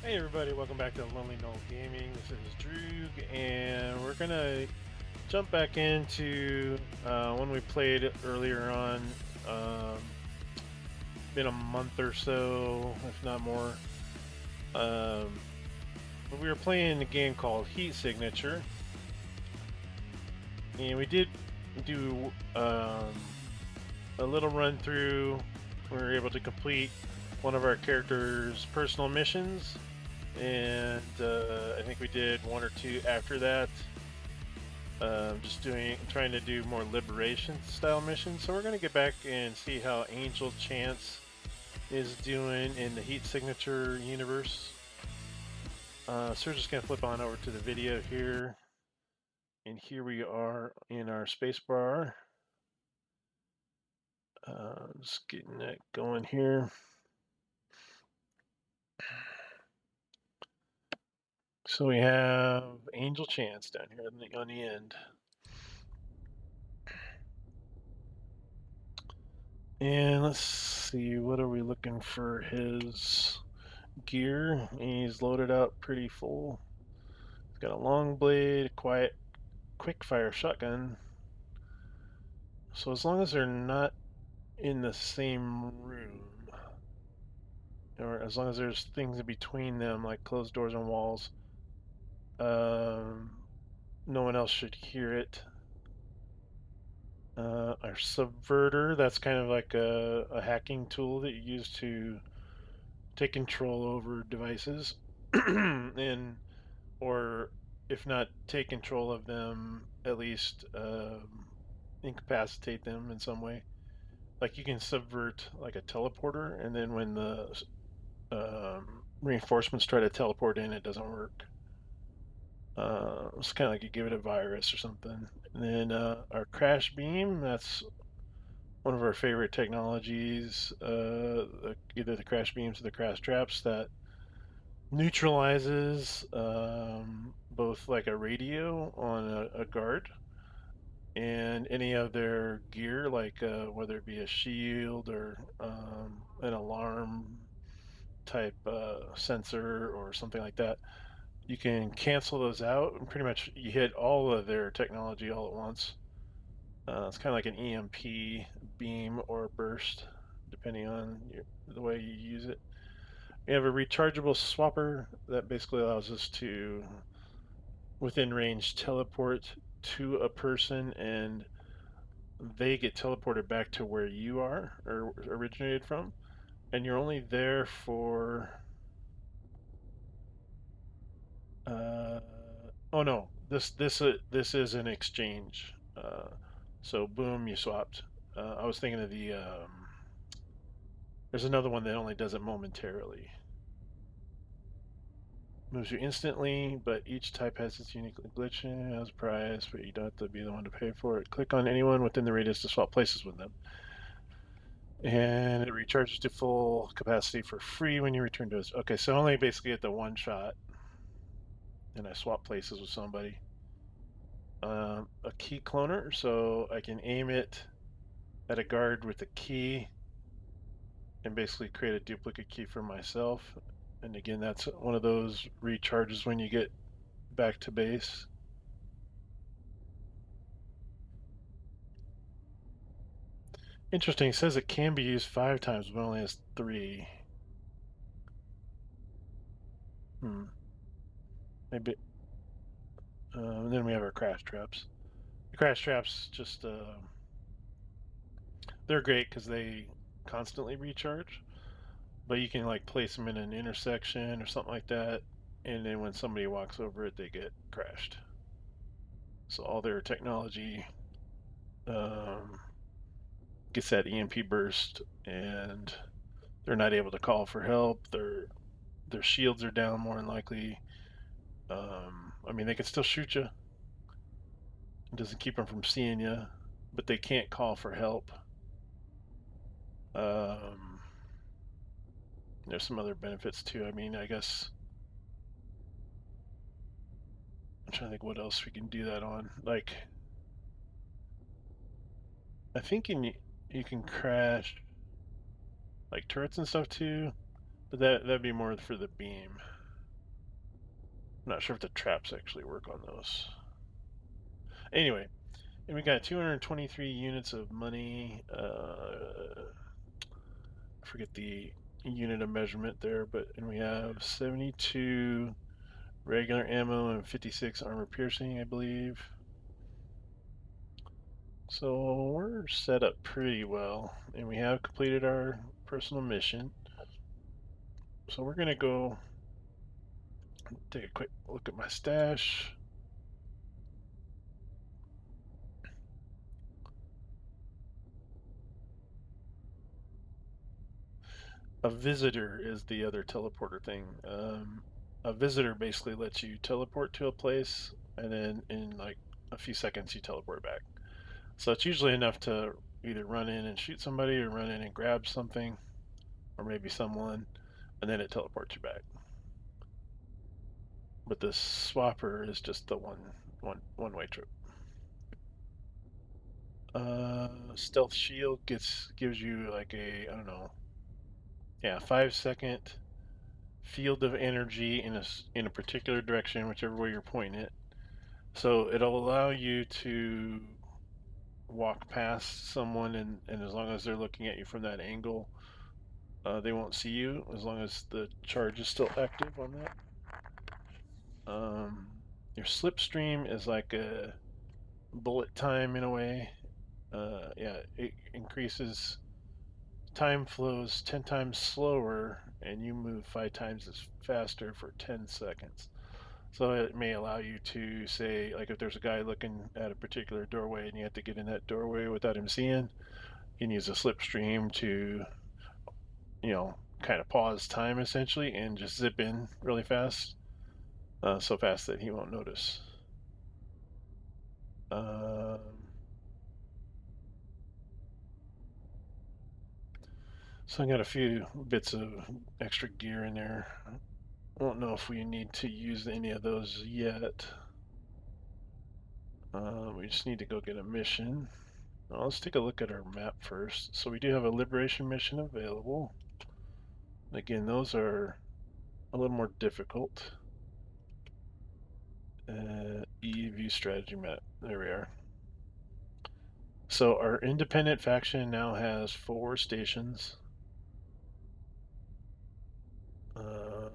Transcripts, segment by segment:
Hey everybody, welcome back to Lonely Knoll Gaming. This is Droog, and we're gonna jump back into one we played earlier on. Um, been a month or so, if not more. But we were playing a game called Heat Signature, and we did do a little run through. We were able to complete one of our characters' personal missions, and I think we did one or two after that. Just trying to do more liberation style missions. So we're gonna get back and see how Angel Chance is doing in the Heat Signature universe. So we're just gonna flip on over to the video here, and here we are in our spacebar. Just getting that going here. So we have Angel Chance down here on the end. And let's see, what are we looking for his gear? He's loaded up pretty full. He's got a long blade, quick fire shotgun. So as long as they're not in the same room, or as long as there's things in between them, like closed doors and walls, um, no one else should hear it. Our subverter, that's kind of like a hacking tool that you use to take control over devices, and or if not take control of them, at least incapacitate them in some way. Like you can subvert like a teleporter, and then when the reinforcements try to teleport in, it doesn't work. It's kind of like you give it a virus or something. And then our crash beam, that's one of our favorite technologies. Either the crash beams or the crash traps that neutralizes both like a radio on a guard and any of their gear, like whether it be a shield or an alarm type sensor or something like that. You can cancel those out, and pretty much you hit all of their technology all at once. It's kind of like an EMP beam or burst, depending on the way you use it. We have a rechargeable swapper that basically allows us to, within range, teleport to a person, and they get teleported back to where you are or originated from, and you're only there for uh, oh no, this is an exchange. So boom, you swapped. I was thinking of there's another one that only does it momentarily. Moves you instantly, but each type has its unique glitch and has a price, but you don't have to be the one to pay for it. Click on anyone within the radius to swap places with them. And it recharges to full capacity for free when you return to us. Okay, so I only basically get the one shot, and I swap places with somebody. A key cloner, so I can aim it at a guard with a key and basically create a duplicate key for myself. And again, that's one of those recharges when you get back to base. Interesting. It says it can be used 5 times, but only has 3. Hmm. Maybe. And then we have our crash traps. The crash traps just they're great because they constantly recharge, but you can like place them in an intersection or something like that, and then when somebody walks over it, they get crashed. So all their technology um, gets that EMP burst, and they're not able to call for help. Their shields are down more than likely. I mean, they can still shoot you. It doesn't keep them from seeing you, but they can't call for help. Um, there's some other benefits too. I mean, I guess I'm trying to think what else we can do that on. Like, I think you can crash like turrets and stuff too, but that'd be more for the beam. I'm not sure if the traps actually work on those. Anyway, and we got 223 units of money. I forget the unit of measurement there, but and we have 72 regular ammo and 56 armor piercing, I believe. So we're set up pretty well, and we have completed our personal mission. So we're gonna go take a quick look at my stash. A visitor is the other teleporter thing. A visitor basically lets you teleport to a place, and then in like a few seconds you teleport back. So it's usually enough to either run in and shoot somebody, or run in and grab something, or maybe someone, and then it teleports you back. But the swapper is just the one way trip. Stealth shield gives you like a, I don't know, yeah, 5 second field of energy in a particular direction, whichever way you're pointing it. So it'll allow you to walk past someone, and as long as they're looking at you from that angle, they won't see you as long as the charge is still active on that. Um, your slipstream is like a bullet time in a way. Yeah, it increases time flows 10 times slower, and you move 5 times as faster for 10 seconds. So it may allow you to say, like, if there's a guy looking at a particular doorway and you have to get in that doorway without him seeing, you can use a slipstream to, kind of pause time essentially and just zip in really fast, so fast that he won't notice. Um, so I got a few bits of extra gear in there. I don't know if we need to use any of those yet. We just need to go get a mission. Well, let's take a look at our map first. So we do have a liberation mission available. Again, those are a little more difficult. View strategy map. There we are. So our independent faction now has 4 stations. Um,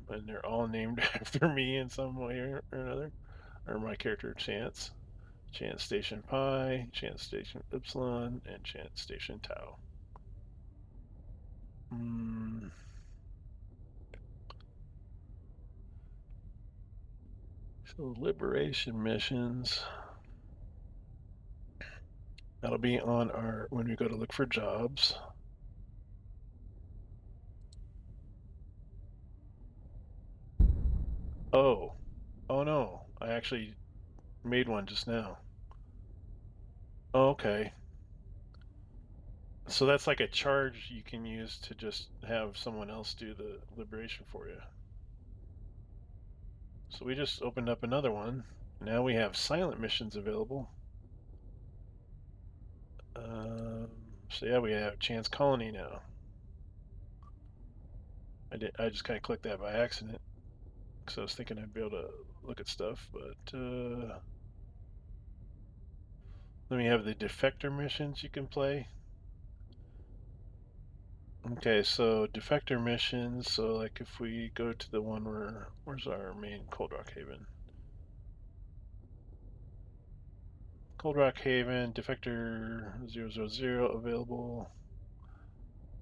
and they're all named after me in some way or another. Or my character, Chance. Chance Station Pi, Chance Station Epsilon, and Chance Station Tau. Mm, so liberation missions. That'll be on our when we go to look for jobs. Oh, oh no! I actually made one just now. Oh, okay. So that's like a charge you can use to just have someone else do the liberation for you. So we just opened up another one. Now we have silent missions available. Um, so yeah, we have Chance Colony now. I just kind of clicked that by accident because I was thinking I'd be able to look at stuff, but then we have the defector missions you can play. Okay, so defector missions. So like if we go to the one where's our main Cold Rock Haven? Cold Rock Haven, defector 000 available.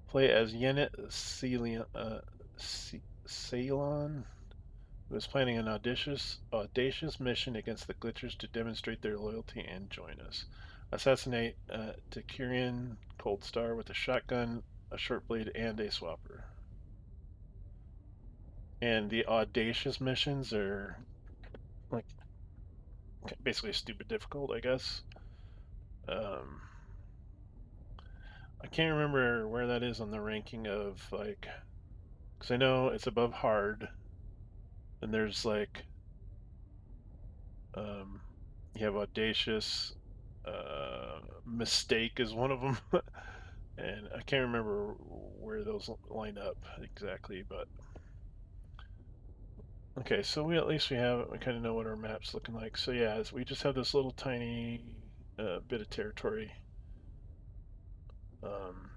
Play as Yennet Ceylon, who is planning an audacious mission against the Glitchers to demonstrate their loyalty and join us. Assassinate Takurian Cold Star with a shotgun, a short blade, and a swapper. And the audacious missions are like basically stupid difficult, I guess. Um, I can't remember where that is on the ranking of like, because I know it's above hard, and there's like, um, you have audacious, mistake is one of them, and I can't remember where those line up exactly, but Okay, so we at least we have we kind of know what our map's looking like. So yeah, we just have this little tiny bit of territory. Um,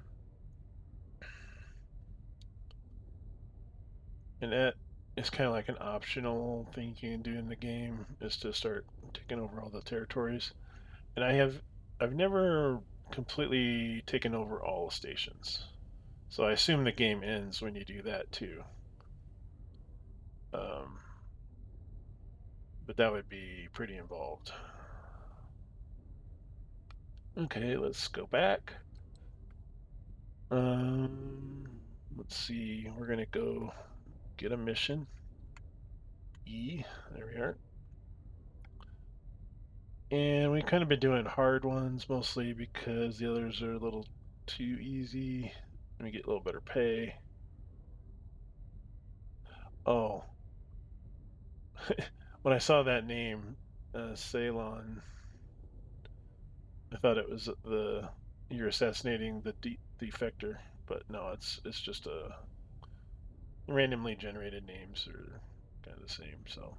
and that is kind of like an optional thing you can do in the game is to start taking over all the territories. And I've never completely taken over all the stations. So I assume the game ends when you do that too. Um, but that would be pretty involved. Okay, let's go back. Um, let's see. We're gonna go get a mission. E. There we are. And we've kind of been doing hard ones mostly because the others are a little too easy. We get a little better pay. Oh, when I saw that name, Ceylon, I thought it was the you're assassinating the defector, but no, it's just a randomly generated names are kind of the same. So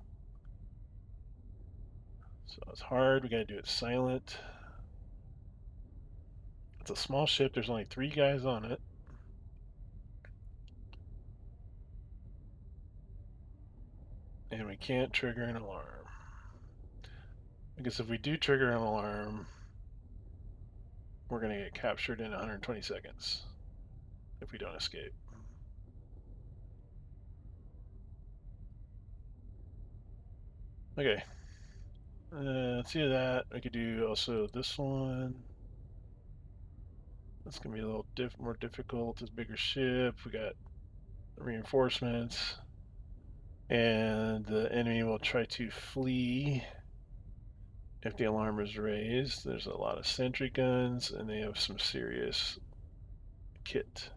it's hard. We gotta do it silent. It's a small ship. There's only 3 guys on it, and we can't trigger an alarm. I guess if we do trigger an alarm, we're gonna get captured in 120 seconds if we don't escape. Okay. Let's do that. We could do also this one. That's gonna be a little more difficult. It's a bigger ship. We got reinforcements, and the enemy will try to flee if the alarm is raised. There's a lot of sentry guns, and they have some serious kit.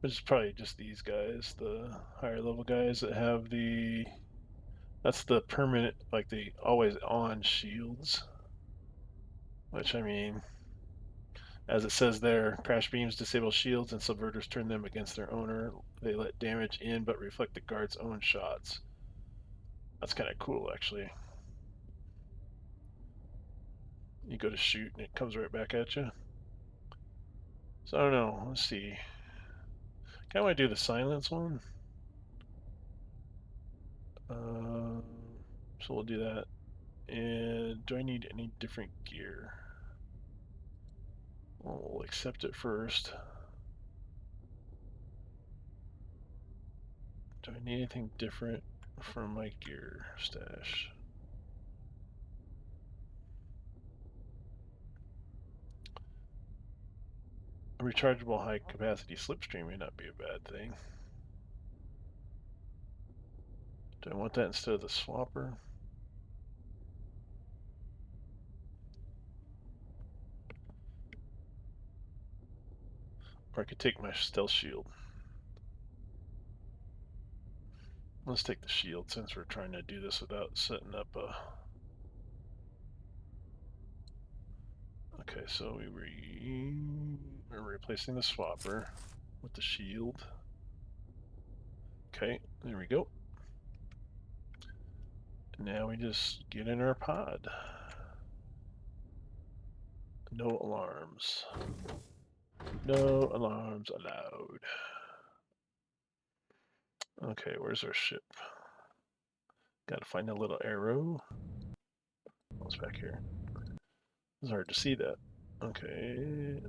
Which is probably just these guys, the higher level guys that have the. That's the permanent, like the always on shields. Which I mean, as it says there, crash beams disable shields and subverters turn them against their owner. They let damage in but reflect the guard's own shots. That's kind of cool, actually. You go to shoot and it comes right back at you. So I don't know. Let's see. Kind of want to do the silence one. Uh, so we'll do that. And do I need any different gear? Well, we'll accept it first. Do I need anything different from my gear stash? A rechargeable high capacity slipstream may not be a bad thing. Do I want that instead of the swapper? Or I could take my stealth shield. Let's take the shield since we're trying to do this without setting up a... Okay, so we're replacing the swapper with the shield. Okay, there we go. Now we just get in our pod. No alarms. No alarms allowed. Okay, where's our ship? Gotta find a little arrow. What's back here? It's hard to see that. Okay.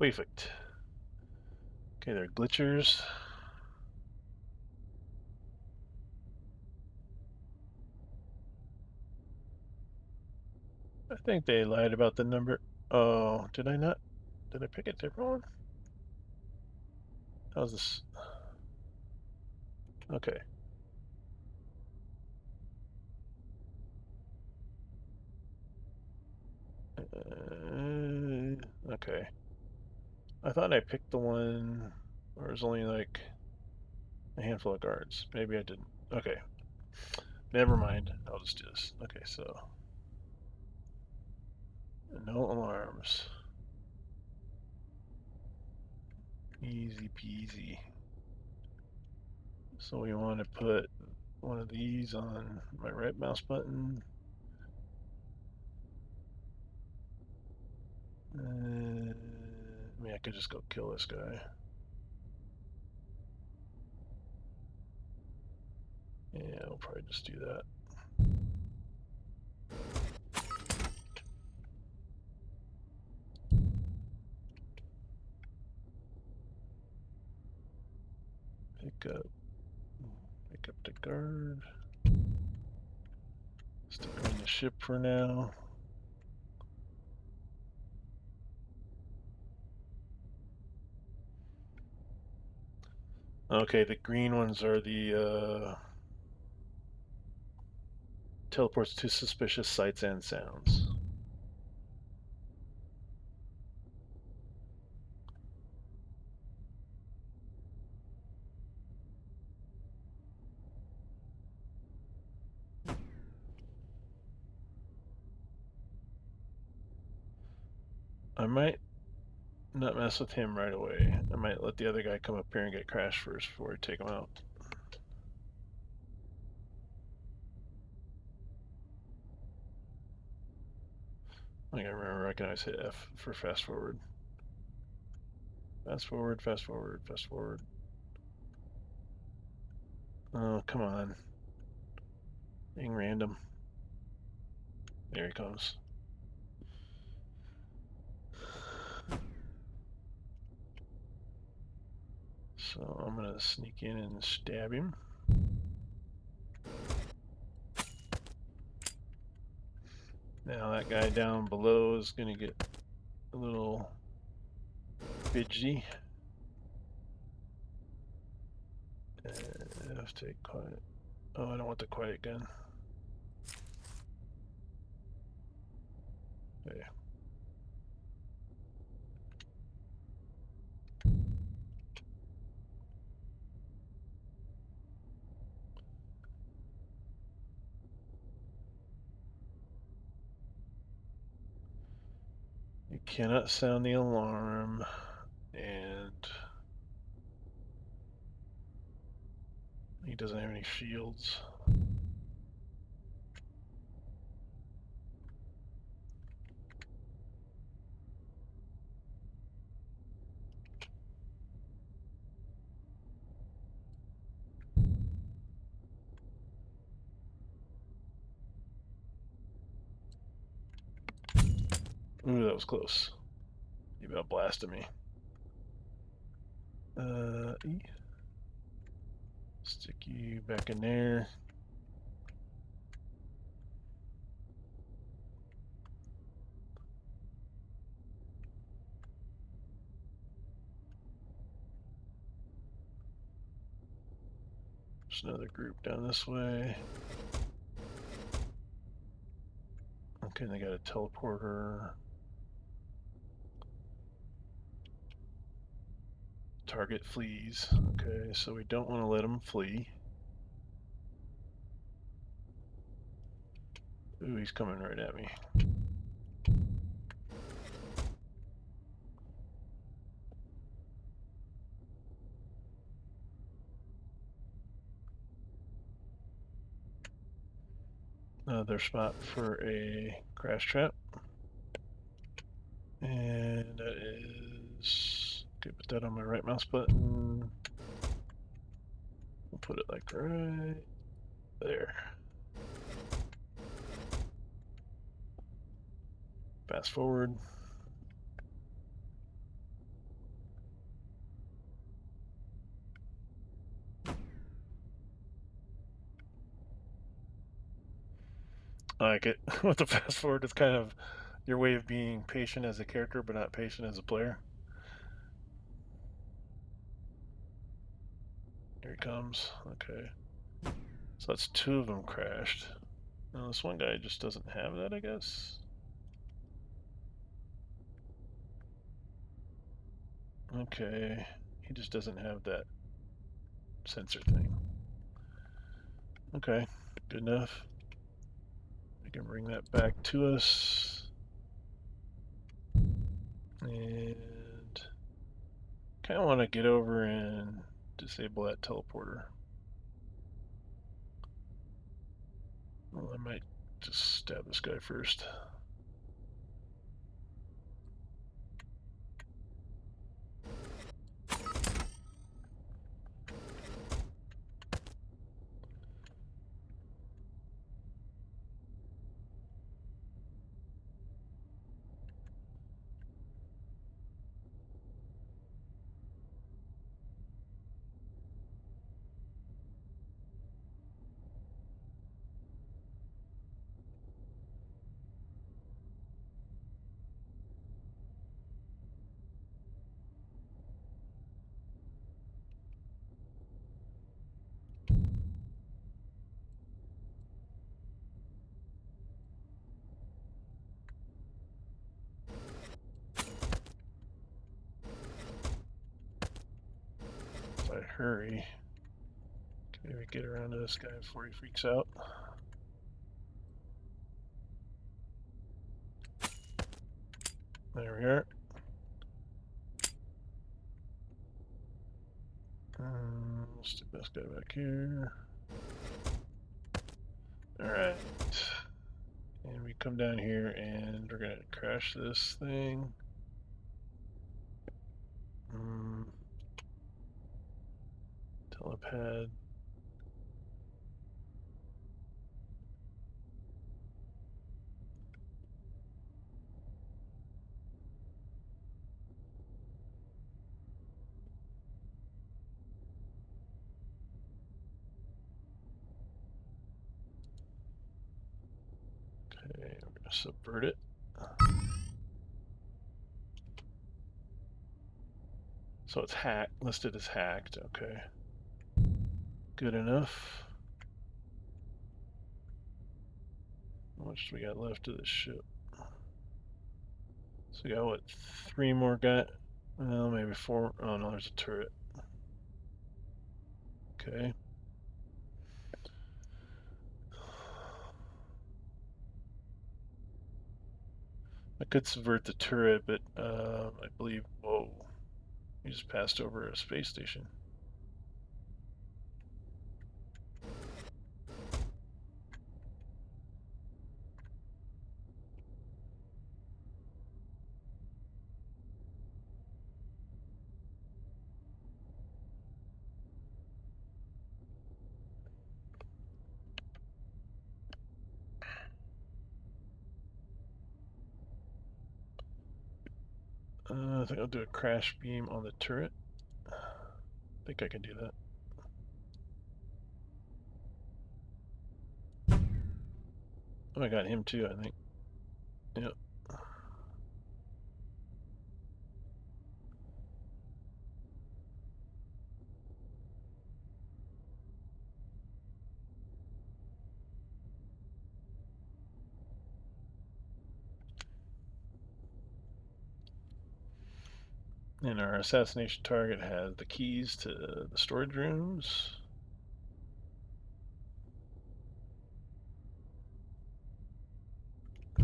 Wayfight. Okay, they're glitchers. I think they lied about the number. Oh, did I not? Did I pick a different one? How's this? Okay. Okay. I thought I picked the one where it was only like a handful of guards. Maybe I didn't. Okay. Never mind. I'll just do this. Okay, so no alarms. Easy peasy. So we want to put one of these on my right mouse button. I mean, I could just go kill this guy. Yeah, I'll probably just do that. Pick up, pick up the guard. Stick her in the ship for now. Okay, the green ones are the teleports to suspicious sights and sounds. I might not mess with him right away. I might let the other guy come up here and get crashed first before I take him out. I gotta remember, I can always hit F for fast forward. Fast forward, fast forward, fast forward. Oh, come on. Being random. There he comes. So I'm gonna sneak in and stab him. Now that guy down below is gonna get a little fidgety. I have to take quiet. Oh, I don't want the quiet gun. Okay. You cannot sound the alarm, and he doesn't have any shields. Ooh, that was close. He about blasted me. E. Stick you back in there. There's another group down this way. Okay, they got a teleporter. Target flees. Okay, so we don't want to let them flee. Ooh, he's coming right at me. Another spot for a crash trap. And that is... Okay, put that on my right mouse button. We'll put it like right there. Fast forward. I like it. With the fast forward, it's kind of your way of being patient as a character, but not patient as a player. Here he comes. Okay. So that's two of them crashed. Now this one guy just doesn't have that, I guess. Okay, he just doesn't have that sensor thing. Okay, good enough. We can bring that back to us. And kind of want to get over and disable that teleporter. Well, I might just stab this guy first. If I hurry, can maybe get around to this guy before he freaks out. There we are. Let's stick this guy back here. Alright. And we come down here and we're going to crash this thing. Telepad. Okay, we're going to subvert it. So it's listed as hacked. Okay. Good enough. How much do we got left of this ship? So we got what, 3 more guys? Well, maybe 4. Oh no, there's a turret. Okay. I could subvert the turret, but I believe. Whoa. We just passed over a space station. I think I'll do a crash beam on the turret. I think I can do that. Oh, I got him too, I think. Yep. And our assassination target has the keys to the storage rooms. I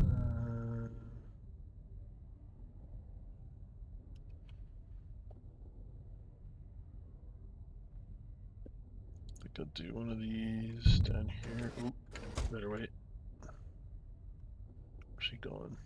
think I'll do one of these down here. Oop, better wait. Where's she going?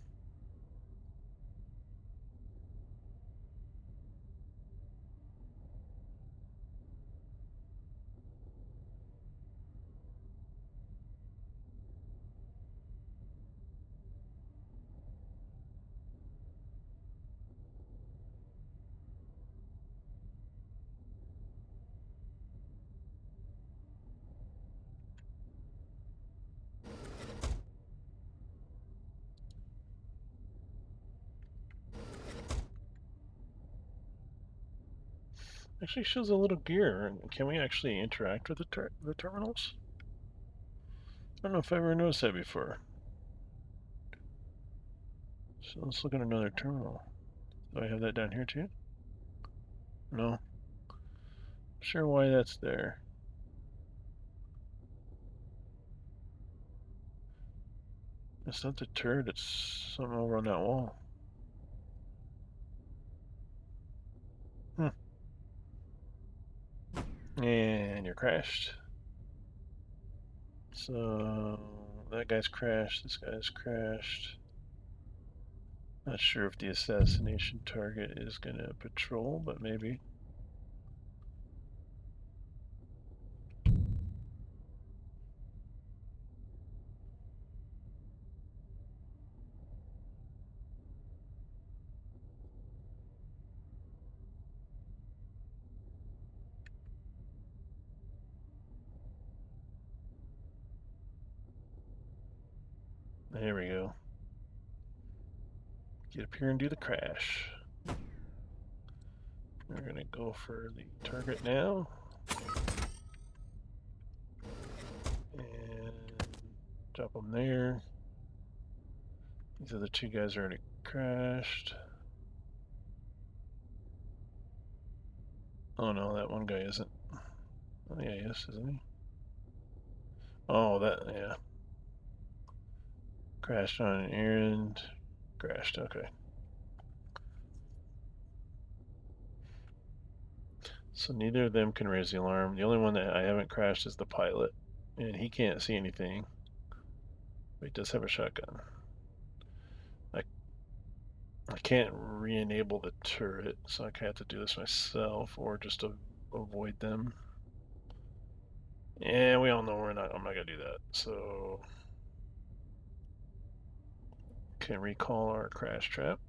Actually shows a little gear. Can we actually interact with the terminals? I don't know if I ever noticed that before. So let's look at another terminal. Do I have that down here too? No, sure why that's there. It's not the turret, it's something over on that wall. Hmm. And you're crashed. So that guy's crashed, this guy's crashed. Not sure if the assassination target is gonna patrol, but maybe. There we go. Get up here and do the crash. We're gonna go for the target now. And drop them there. These other two guys already crashed. Oh no, that one guy isn't. Oh yeah, he is, isn't he? Oh, that, yeah. Crashed on an errand. Crashed, okay. So neither of them can raise the alarm. The only one that I haven't crashed is the pilot. And he can't see anything. But he does have a shotgun. I, I can't re-enable the turret, so I have to do this myself or just avoid them. And we all know I'm not gonna do that. So can recall our crash trap.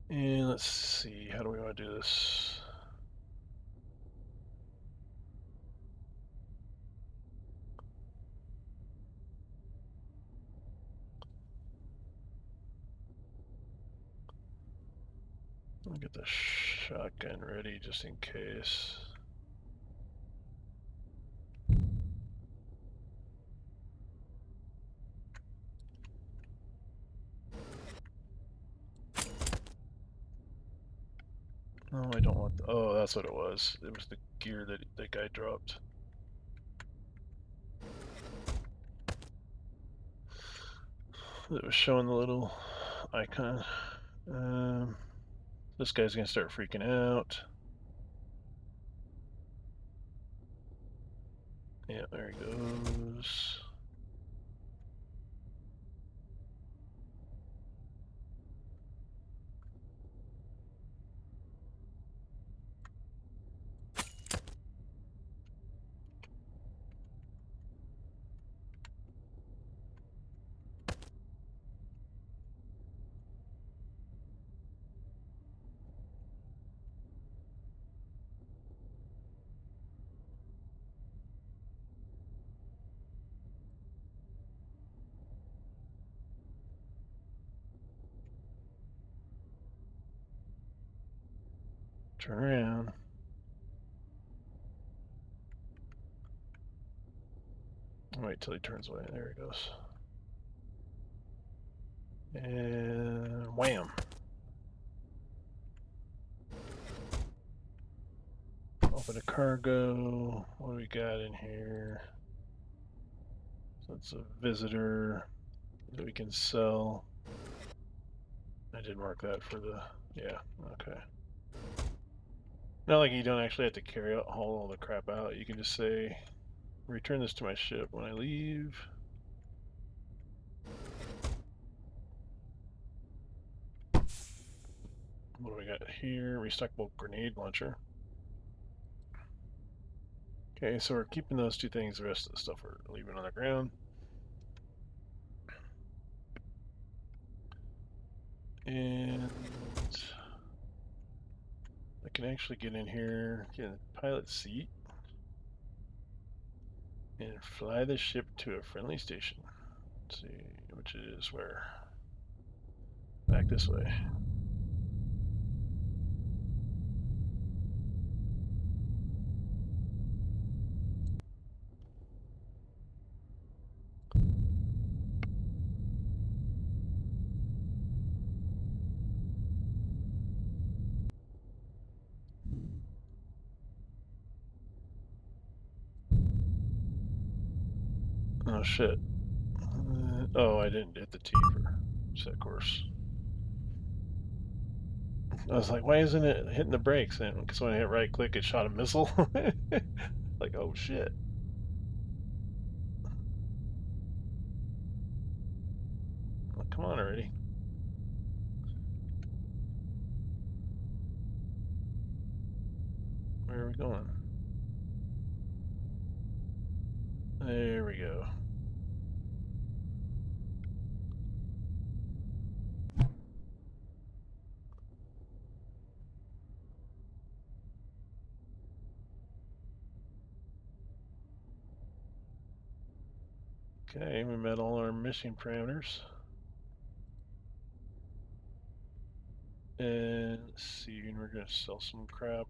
And let's see, how do we want to do this? Let me get the shotgun ready just in case. No, I don't want. Oh, that's what it was. It was the gear that the guy dropped. It was showing the little icon. This guy's gonna start freaking out. Yeah, there he goes. Turn around. Wait till he turns away. There he goes. And wham. Open a cargo. What do we got in here? So it's a visitor that we can sell. I did mark that for the, yeah, okay. Not like you don't actually have to haul all the crap out. You can just say, return this to my ship when I leave. What do we got here? Restockable grenade launcher. Okay, so we're keeping those two things. The rest of the stuff we're leaving on the ground. And I can actually get in here, get in the pilot seat, and fly the ship to a friendly station. Let's see, which it is where? Back this way. Oh shit. Oh, I didn't hit the T for set course. I was like, why isn't it hitting the brakes? And because when I hit right click, it shot a missile. Like, oh shit. Well, come on already. Where are we going? There we go. Okay, we met all our mission parameters. And let's see, we're gonna sell some crap.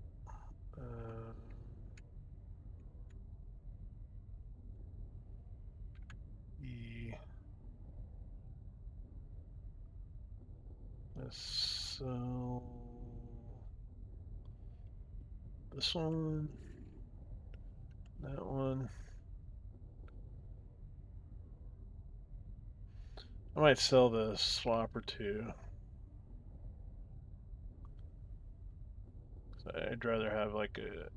E. Let's sell this one, that one. I might sell the swapper too. I'd rather have like a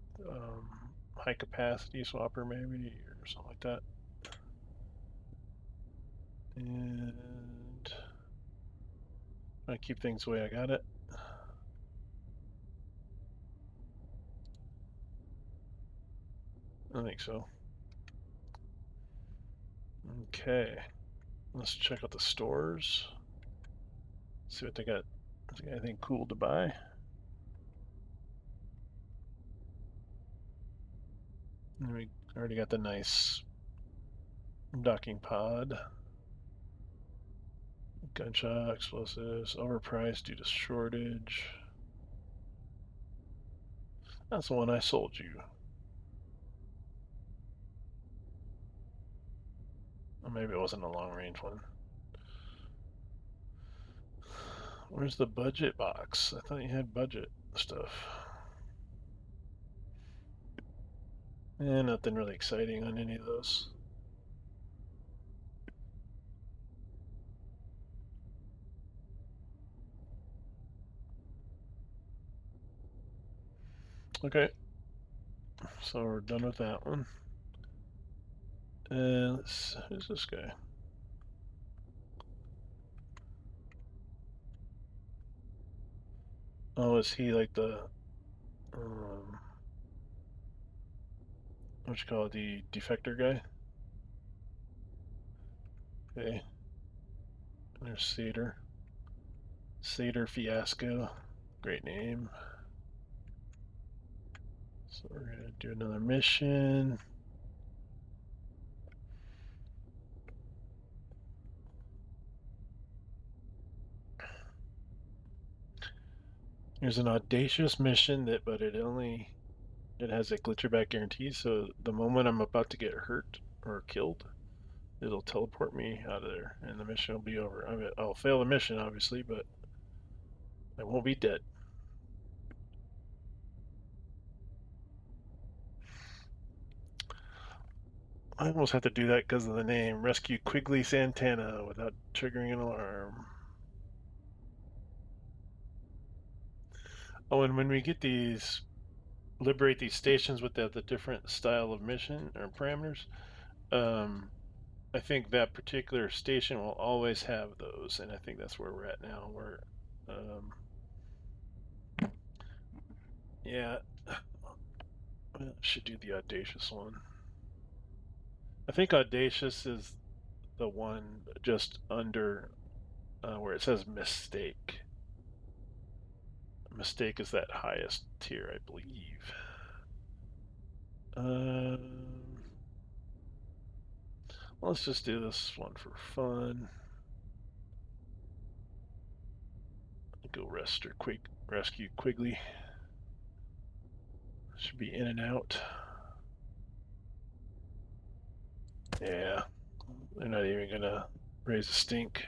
high capacity swapper maybe or something like that. And I keep things the way I got it. I think so. Okay, let's check out the stores. See what they got. Is there anything cool to buy? And we already got the nice docking pod. Gunshot, explosives, overpriced due to shortage. That's the one I sold you. Or maybe it wasn't a long range one. Where's the budget box? I thought you had budget stuff. Nothing really exciting on any of those. Okay, so we're done with that one. And who's this guy? Oh, is he like the what you call it, the defector guy? Okay, there's Seder. Seder Fiasco. Great name. So we're gonna do another mission. Here's an audacious mission but it has a glitcher back guarantee. So the moment I'm about to get hurt or killed, it'll teleport me out of there, and the mission will be over. I'll fail the mission, obviously, but I won't be dead. I almost have to do that because of the name. Rescue Quigley Santana without triggering an alarm. Oh, and when we get these, liberate these stations with the different style of mission or parameters, um, I think that particular station will always have those, and I think that's where we're at now. Um, yeah, should do the audacious one. I think audacious is the one just under where it says mistake. Mistake is that highest tier, I believe. Let's just do this one for fun. Go rescue Quigley. Should be in and out. Yeah, they're not even gonna raise a stink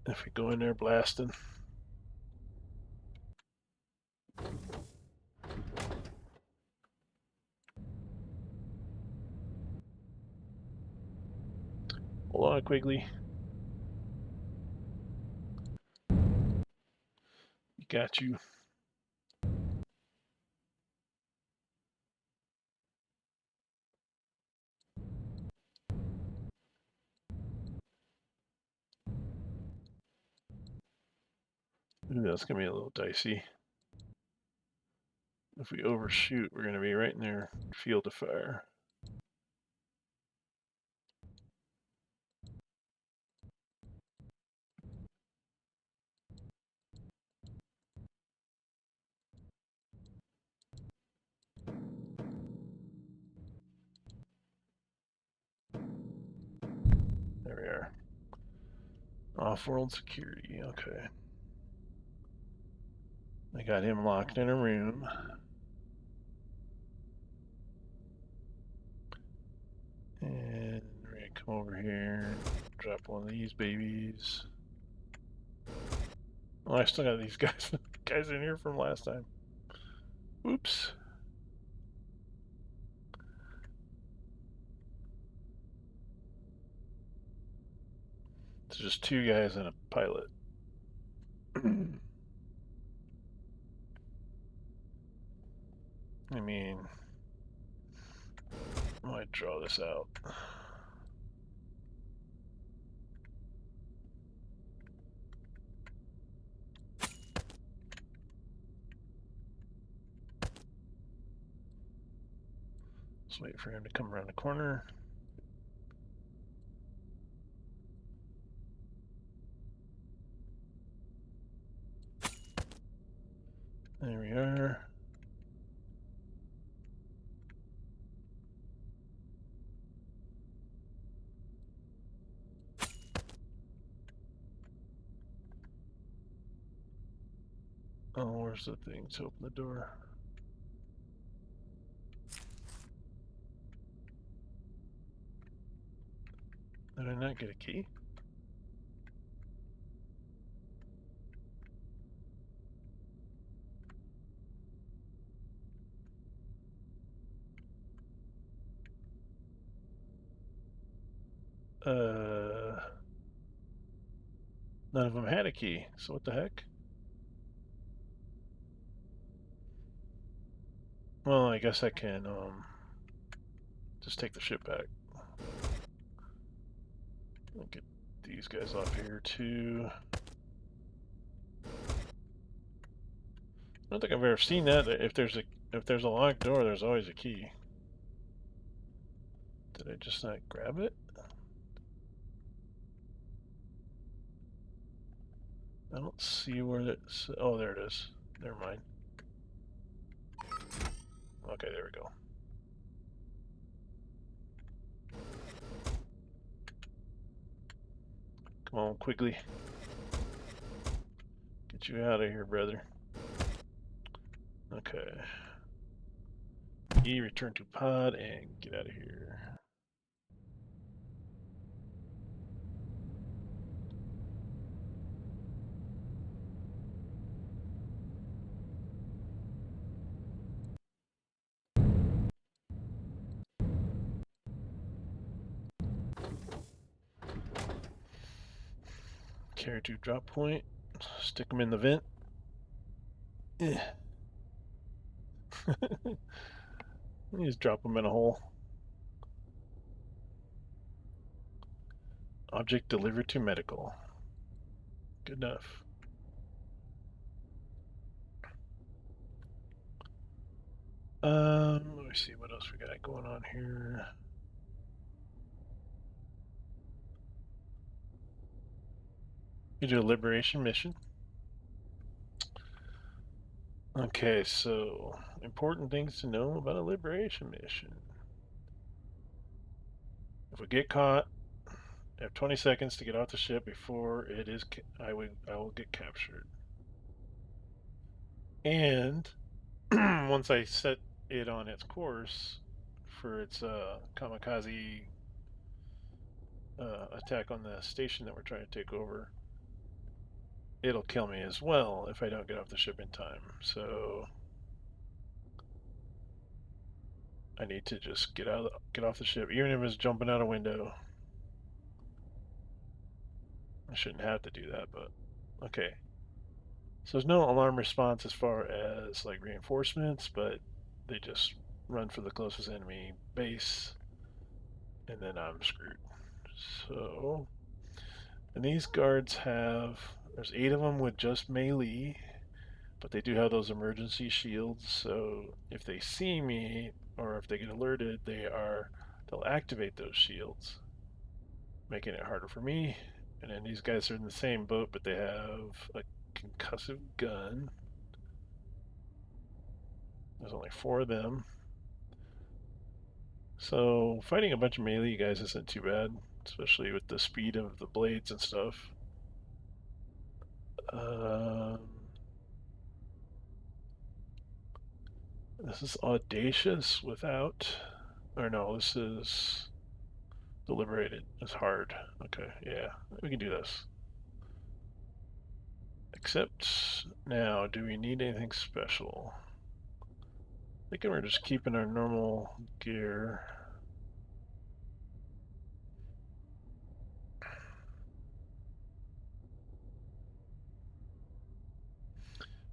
if we go in there blasting. Hold on, Quigley. We got you. Ooh, that's gonna be a little dicey. If we overshoot, we're gonna be right in their field of fire. There we are. Off-world security, okay. I got him locked in a room. And we're gonna come over here, drop one of these babies. Oh, I still got these guys in here from last time. Oops. It's just two guys and a pilot. I mean, I might draw this out. Let's wait for him to come around the corner. There we are. Oh, where's the thing to open the door? Did I not get a key? None of them had a key, so what the heck? Well, I guess I can, just take the ship back. I'll get these guys off here, too. I don't think I've ever seen that. If there's a locked door, there's always a key. Did I just not grab it? I don't see where it's... Oh, there it is. Never mind. Okay, there we go. Come on, Quigley. Get you out of here, brother. Okay. E, return to pod, and get out of here. Carry to drop point. Stick them in the vent. Just drop them in a hole. Object delivered to medical. Good enough. Let me see what else we got going on here. You do a liberation mission. Okay, so important things to know about a liberation mission. If we get caught, I have 20 seconds to get off the ship before it is I will get captured. And once I set it on its course for its kamikaze attack on the station that we're trying to take over, it'll kill me as well if I don't get off the ship in time. So I need to just get off the ship, even if it's jumping out a window. I shouldn't have to do that, but okay. So there's no alarm response as far as like reinforcements, but they just run for the closest enemy base, and then I'm screwed. So, and these guards have, there's 8 of them with just melee, but they do have those emergency shields. So if they see me or if they get alerted, they'll activate those shields, making it harder for me. And then these guys are in the same boat, but they have a concussive gun. There's only 4 of them. So fighting a bunch of melee guys isn't too bad, especially with the speed of the blades and stuff. Um, this is audacious without, or no, this is deliberated. It's hard. Okay, yeah, we can do this. Except now, do we need anything special? I think we're just keeping our normal gear.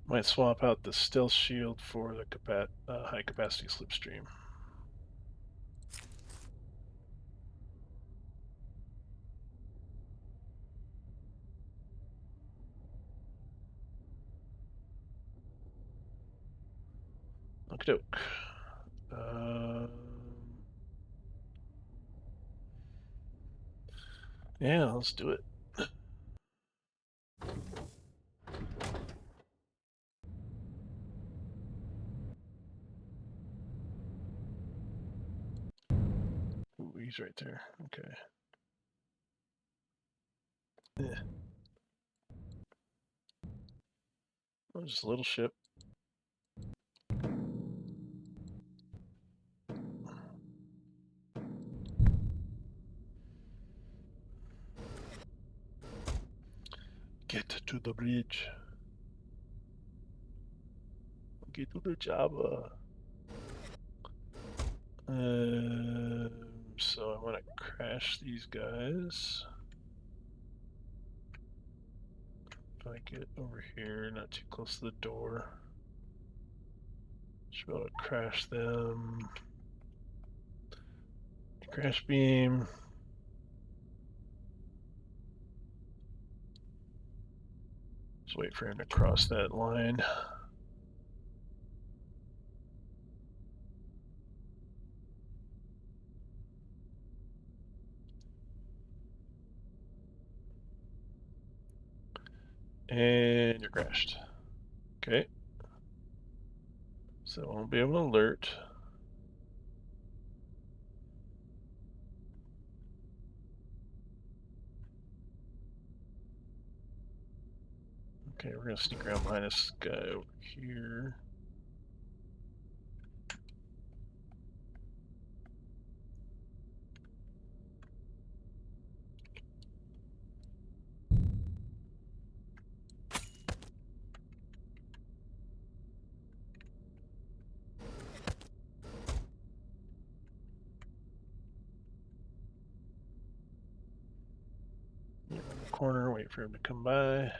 Might swap out the stealth shield for the high capacity slipstream. Okie doke. Yeah, let's do it. Ooh, he's right there. Okay. Yeah. Oh, just a little ship. Get to the bridge. Get to the Java. So I want to crash these guys. If I get over here, not too close to the door, should be able to crash them. Crash beam. Just wait for him to cross that line. And you're crashed. Okay. So I won't be able to alert. Okay, we're gonna sneak around behind this guy over here. Get in the corner, wait for him to come by.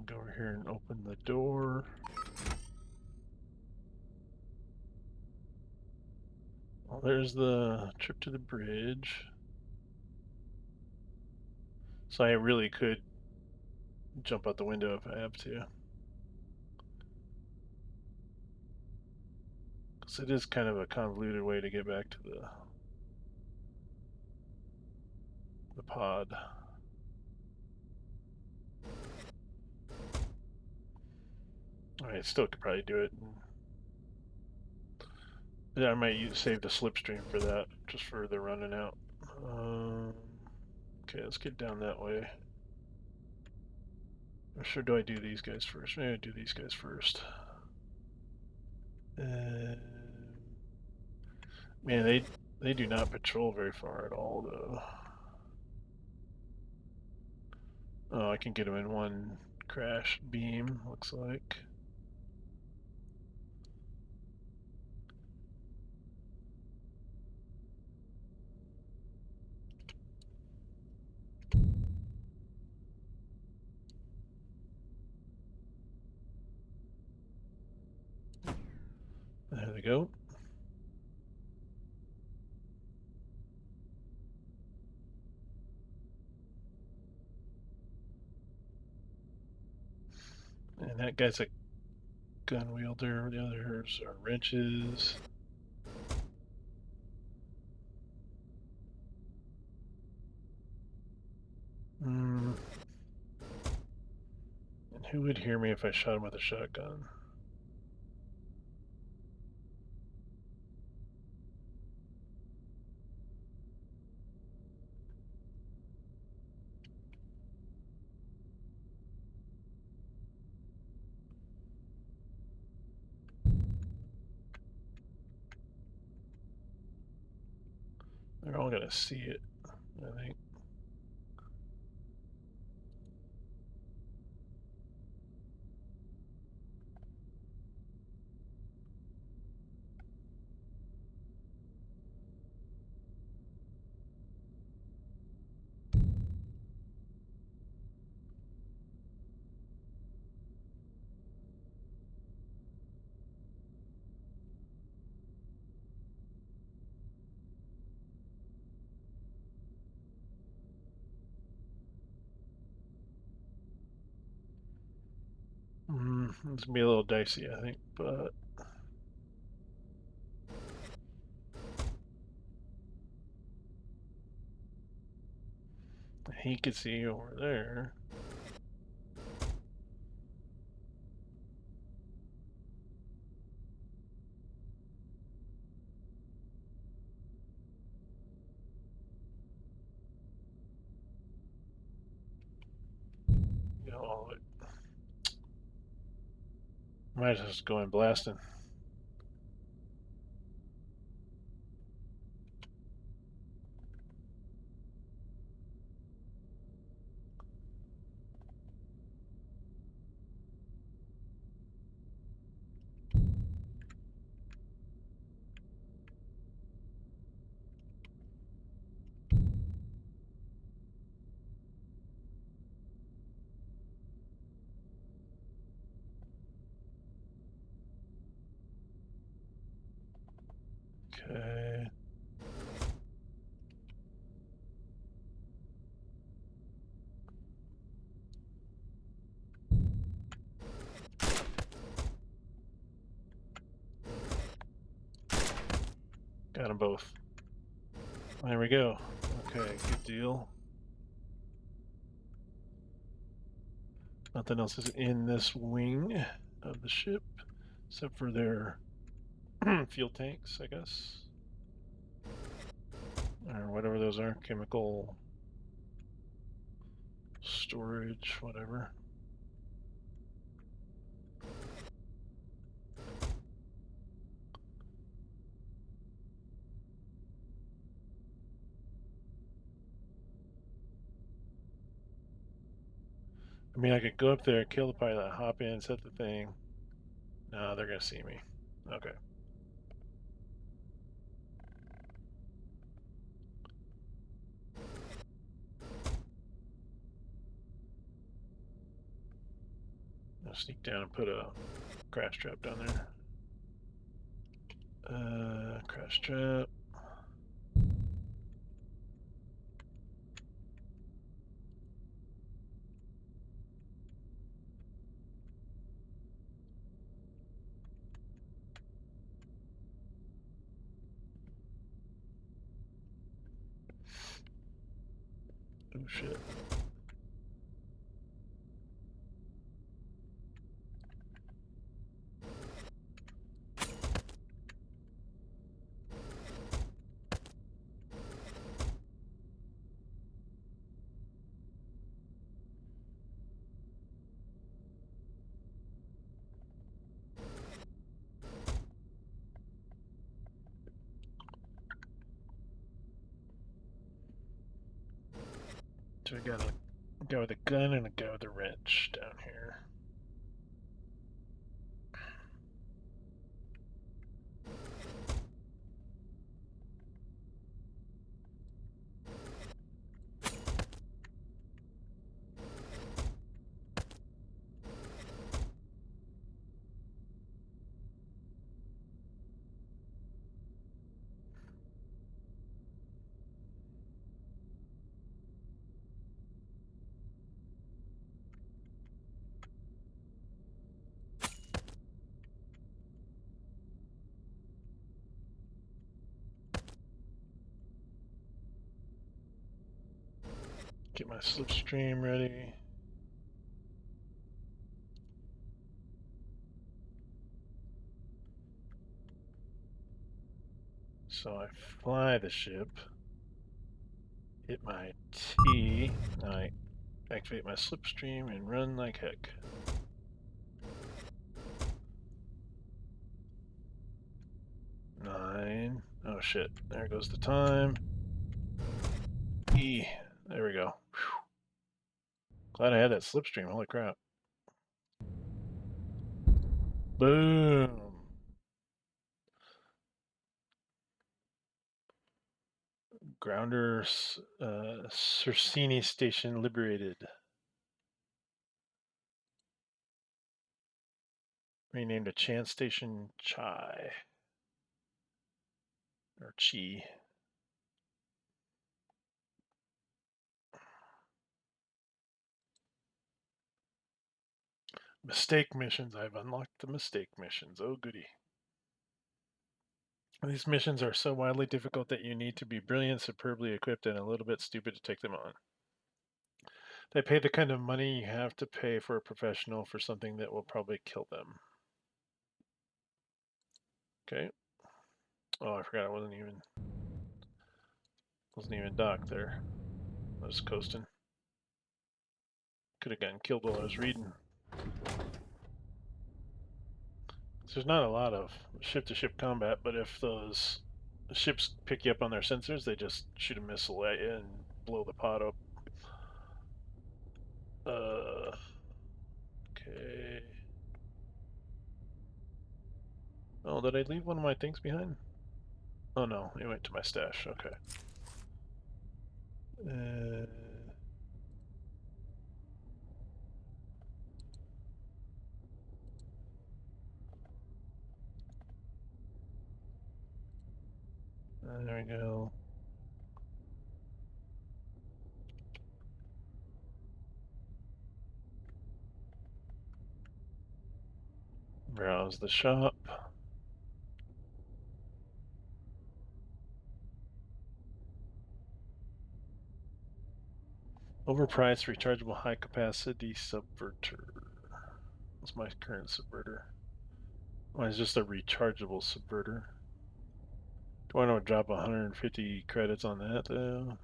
Go over here and open the door. Well, there's the trip to the bridge. So I really could jump out the window if I have to. Because it is kind of a convoluted way to get back to the pod. I still could probably do it. Yeah, I might save the slipstream for that, just for the running out. Okay, let's get down that way. Or should do I do these guys first? Maybe I do these guys first. Man, they do not patrol very far at all, though. Oh, I can get them in one crash beam, looks like. There we go. And that guy's a gun wielder. The others are wrenches. And who would hear me if I shot him with a shotgun? They're all gonna see it, I think. It's gonna be a little dicey, I think, but he could see over there. You know, all of it. Might just go in blasting. Okay. Got them both. There we go. Okay, good deal. Nothing else is in this wing of the ship, except for their fuel tanks, I guess. Or whatever those are, chemical storage, whatever. I mean, I could go up there, kill the pilot, hop in, set the thing. No, they're gonna see me. Okay. I'll sneak down and put a crash trap down there. Crash trap. Oh shit. So we got a A guy with a gun and a guy with a wrench down here. Get my slipstream ready. So I fly the ship, hit my T, and I activate my slipstream and run like heck. Nine. Oh shit, there goes the time. E. There we go. Whew. Glad I had that slipstream, holy crap. Boom. Grounder Cersini Station liberated. Renamed a Chan Station Chai. Or Chi. Mistake missions. I've unlocked the mistake missions. Oh goody. These missions are so wildly difficult that you need to be brilliant, superbly equipped, and a little bit stupid to take them on. They pay the kind of money you have to pay for a professional for something that will probably kill them. Okay. Oh, I forgot I wasn't even docked there. I was coasting. Could have gotten killed while I was reading. So there's not a lot of ship-to-ship combat, but if those ships pick you up on their sensors, they just shoot a missile at you and blow the pod up. Okay. Oh, did I leave one of my things behind? Oh no, it went to my stash. Okay. Uh, there we go. Browse the shop. Overpriced rechargeable high capacity subverter. What's my current subverter? Oh, it's just a rechargeable subverter. Do I want to drop 150 credits on that though?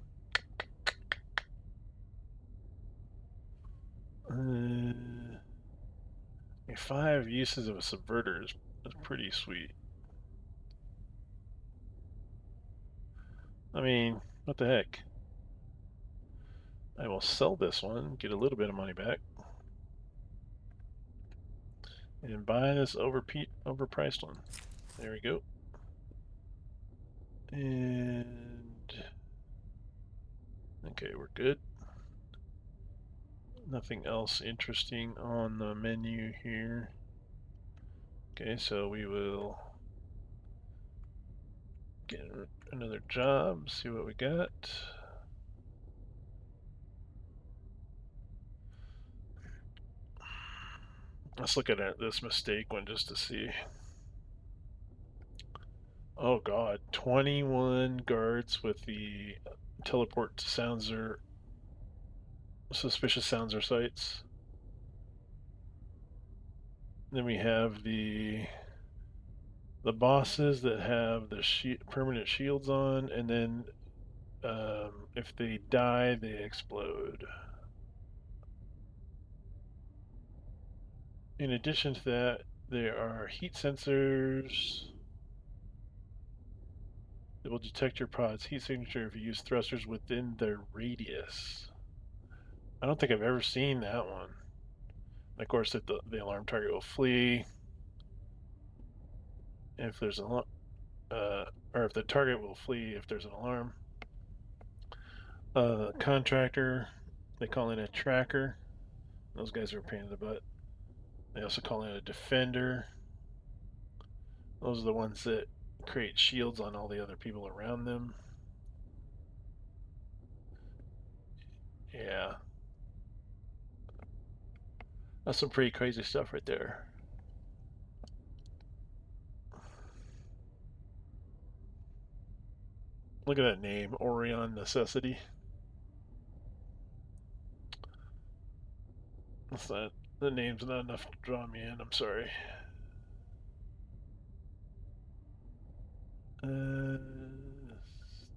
5 uses of a subverter is pretty sweet. I mean, what the heck? I will sell this one, get a little bit of money back, and buy this overpriced one. There we go. And okay, we're good. Nothing else interesting on the menu here. Okay, so we will get another job, see what we got. Let's look at this mistake one just to see. Oh god, 21 guards with the teleport to Soundser, suspicious Soundser sites. Then we have the bosses that have the permanent shields on, and then if they die, they explode. In addition to that, there are heat sensors that will detect your pod's heat signature if you use thrusters within their radius. I don't think I've ever seen that one. Of course, if the alarm target will flee, if there's a or if the target will flee if there's an alarm. Contractor, they call in a tracker. Those guys are a pain in the butt. They also call in a defender. Those are the ones that create shields on all the other people around them. Yeah, that's some pretty crazy stuff right there. Look at that name, Orion Necessity. That's not, the name's not enough to draw me in. I'm sorry. Uh,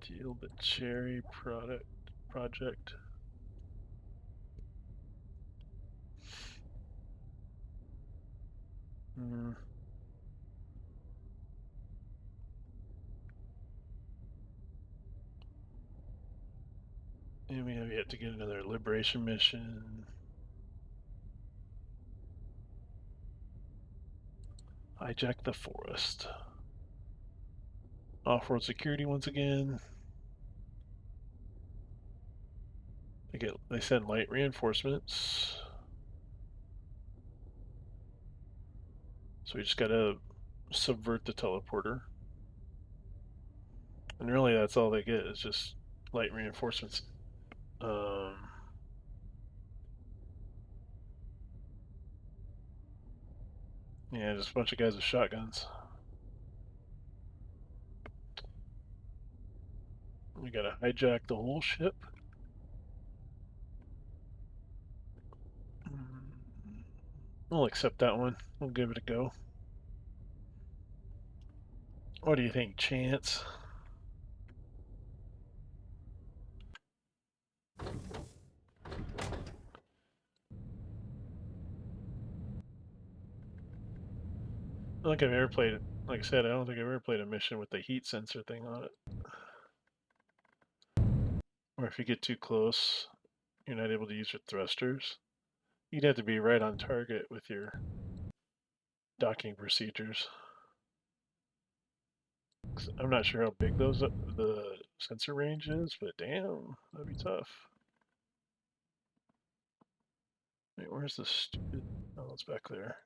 Steal the Cherry project. Hmm. And we have yet to get another liberation mission. Hijack the forest. Off-road security once again. They send light reinforcements. So we just gotta subvert the teleporter. And really that's all they get is just light reinforcements. Um, yeah, just a bunch of guys with shotguns. We gotta hijack the whole ship. We'll accept that one. We'll give it a go. What do you think, Chance? I don't think I've ever played it. Like I said, I don't think I've ever played a mission with the heat sensor thing on it. Or if you get too close, you're not able to use your thrusters. You'd have to be right on target with your docking procedures. I'm not sure how big the sensor range is, but damn, that'd be tough. Wait, where's the stupid? Oh, it's back there.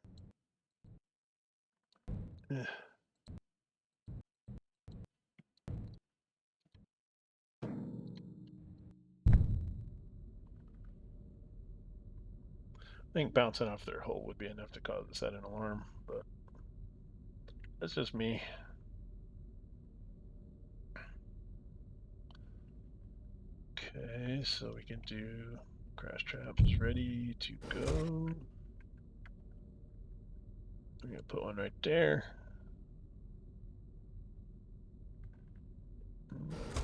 Eh. I think bouncing off their hull would be enough to cause set an alarm, but that's just me. Okay, so we can do crash traps ready to go. I'm gonna put one right there.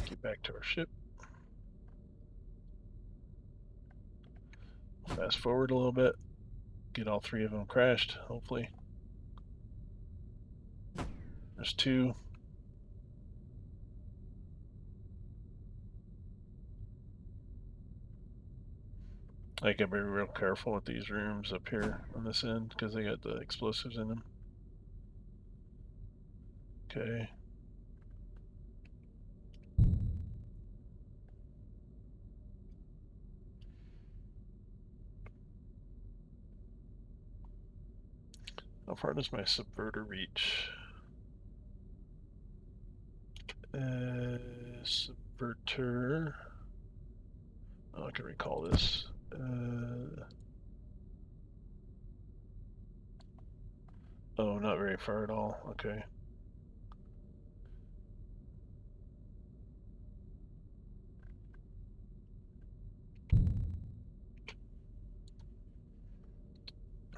Get back to our ship. Fast forward a little bit. Get all three of them crashed, hopefully. There's two. I gotta be real careful with these rooms up here on this end because they got the explosives in them. Okay. How far does my subverter reach? Subverter. Oh, I can recall this. Oh, not very far at all. Okay.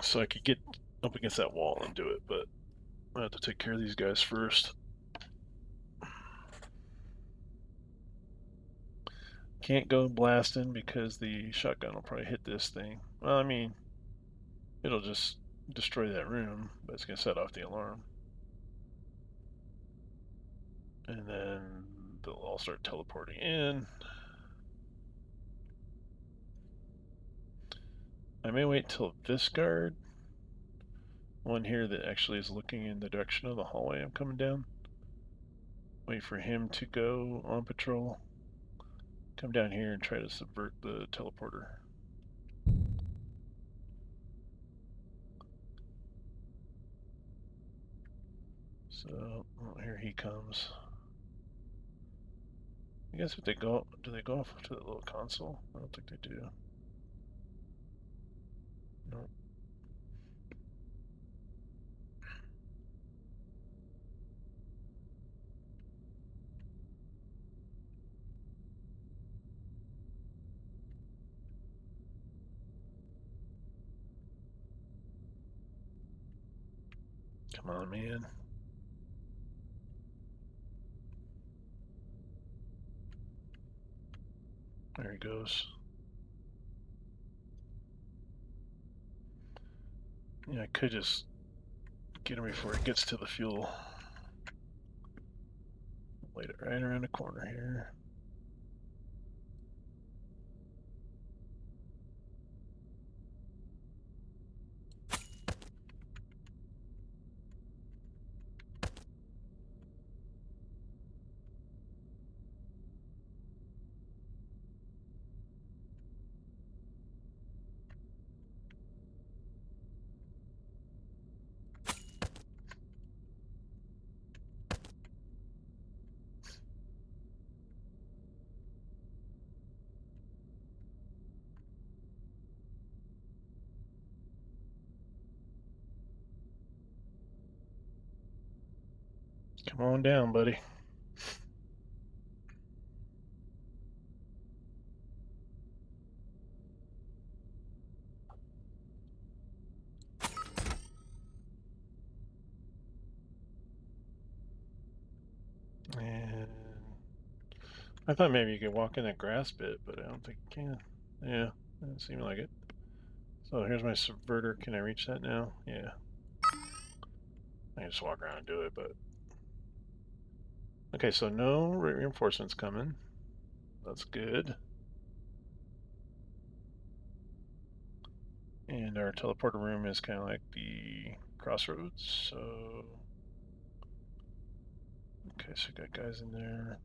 So I could get up against that wall and do it, but I have to take care of these guys first. Can't go blasting because the shotgun will probably hit this thing. Well, I mean, it'll just destroy that room, but it's going to set off the alarm. And then they'll all start teleporting in. I may wait till this guard, one here that actually is looking in the direction of the hallway I'm coming down. Wait for him to go on patrol. Come down here and try to subvert the teleporter. So, oh, here he comes. I guess if they go, do they go off to the little console? I don't think they do. No. Come on, man. There he goes. Yeah, I could just get him before he gets to the fuel. Light it right around the corner here. Come on down, buddy. And I thought maybe you could walk in that grass bit, but I don't think you can. Yeah, doesn't seem like it. So here's my subverter. Can I reach that now? Yeah. I can just walk around and do it, but... Okay, so no reinforcements coming. That's good. And our teleporter room is kind of like the crossroads, so... Okay, so we got guys in there.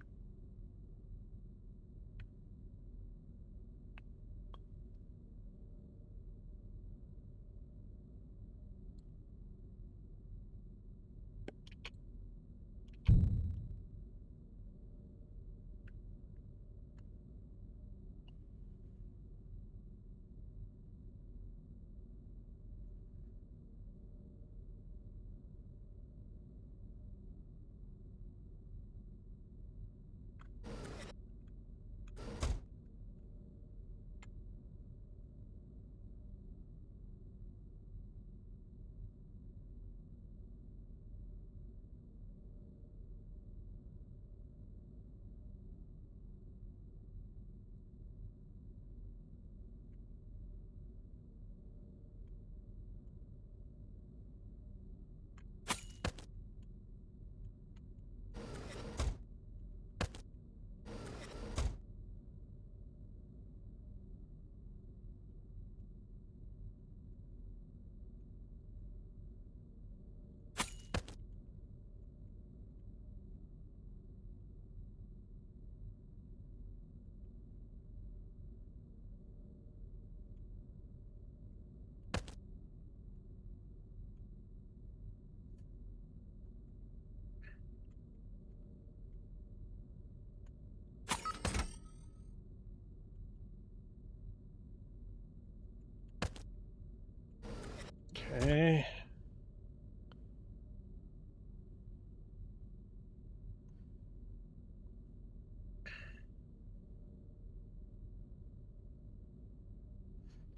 Okay.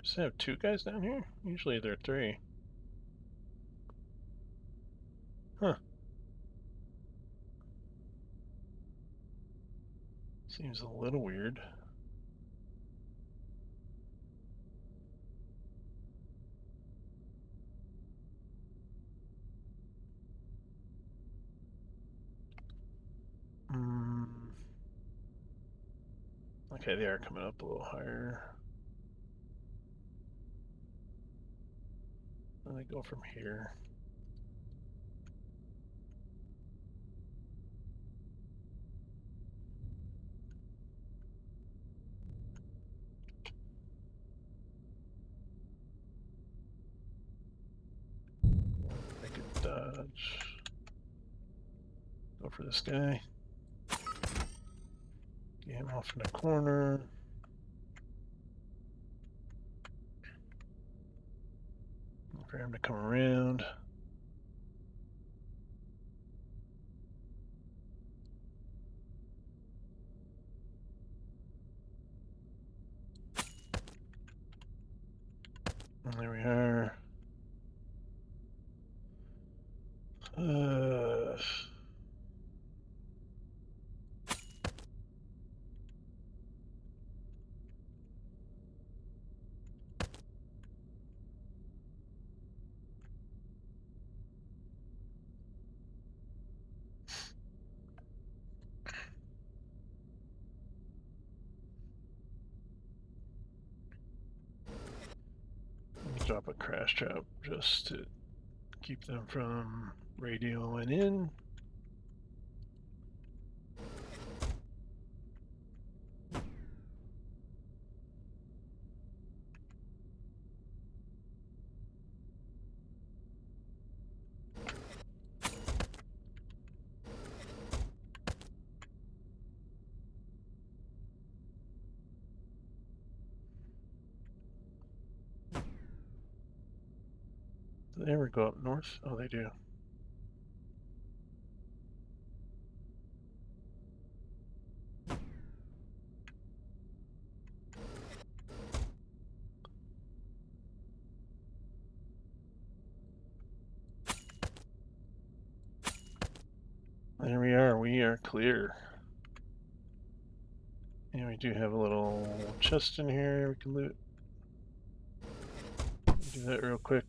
Just have two guys down here? Usually there are three. Huh. Seems a little weird. Mm. Okay, they are coming up a little higher. And I go from here. Make it dodge. Go for this guy. Get him off in the corner. For him to come around. And there we are. Drop a crash trap just to keep them from radioing in. Do they ever go up north? Oh, they do. There we are. We are clear. And we do have a little chest in here we can loot. Do that real quick.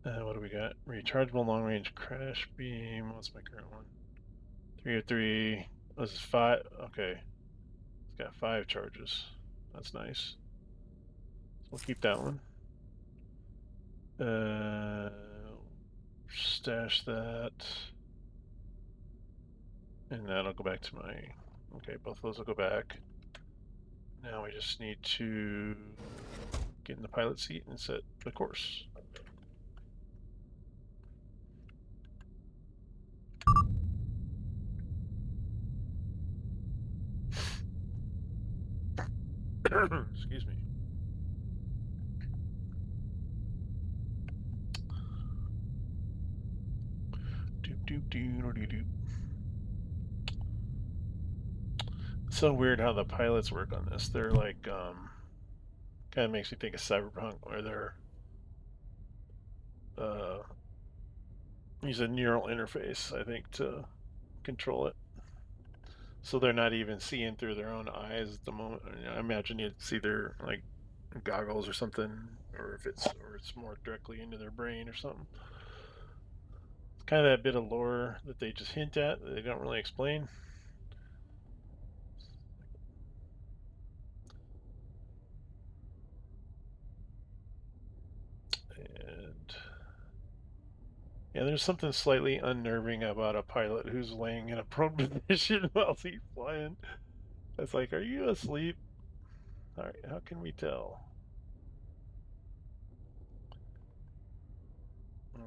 What do we got? Rechargeable long range crash beam. What's my current one? 303. This is 5. Okay. It's got 5 charges. That's nice. So we'll keep that one. Stash that. And that'll go back to my... Okay, both of those will go back. Now we just need to get in the pilot seat and set the course. Excuse me. Doop doop doop doop doop. It's so weird how the pilots work on this. They're like, kind of makes me think of Cyberpunk, where they're use a neural interface, I think, to control it. So they're not even seeing through their own eyes at the moment. I imagine you'd see their like goggles or something, or if it's more directly into their brain or something. It's kind of that bit of lore that they just hint at that they don't really explain. And yeah, there's something slightly unnerving about a pilot who's laying in a prone position while he's flying. It's like, are you asleep? All right, how can we tell?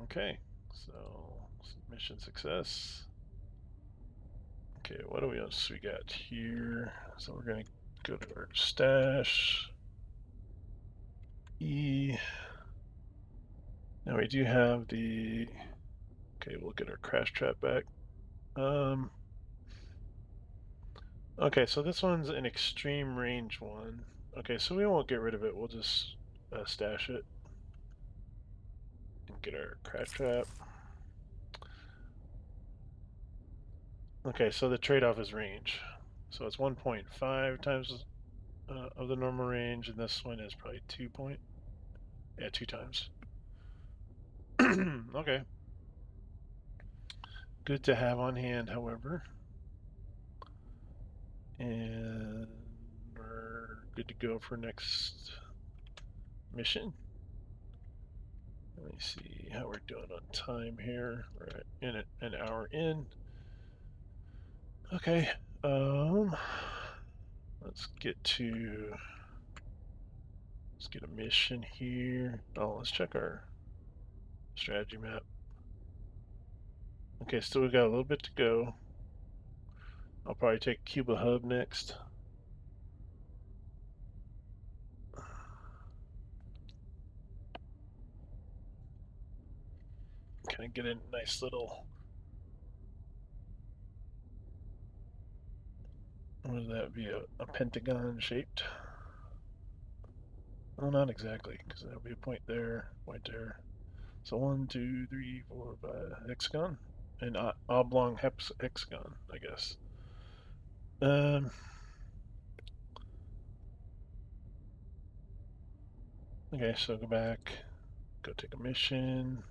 Okay, so mission success. Okay, what else we got here? So we're gonna go to our stash. E. Now we do have the. Okay, we'll get our crash trap back. Okay, so this one's an extreme range one. Okay, so we won't get rid of it. We'll just stash it and get our crash trap. Okay, so the trade-off is range. So it's 1.5 times of the normal range, and this one is probably 2 point. Yeah, 2 times. Okay. Good to have on hand, however. And we're good to go for next mission. Let me see how we're doing on time here. We're at an hour in. Okay. Um, let's get a mission here. Oh, let's check our strategy map. Okay, still we got a little bit to go. I'll probably take Cuba Hub next. Kind of get a nice little. What would that be? A pentagon shaped? Oh, not exactly, because there'll be a point there, point there. So 1, 2, 3, 4, 5 hexagon, and oblong hexagon, I guess. Um. Okay, so go back, go take a mission.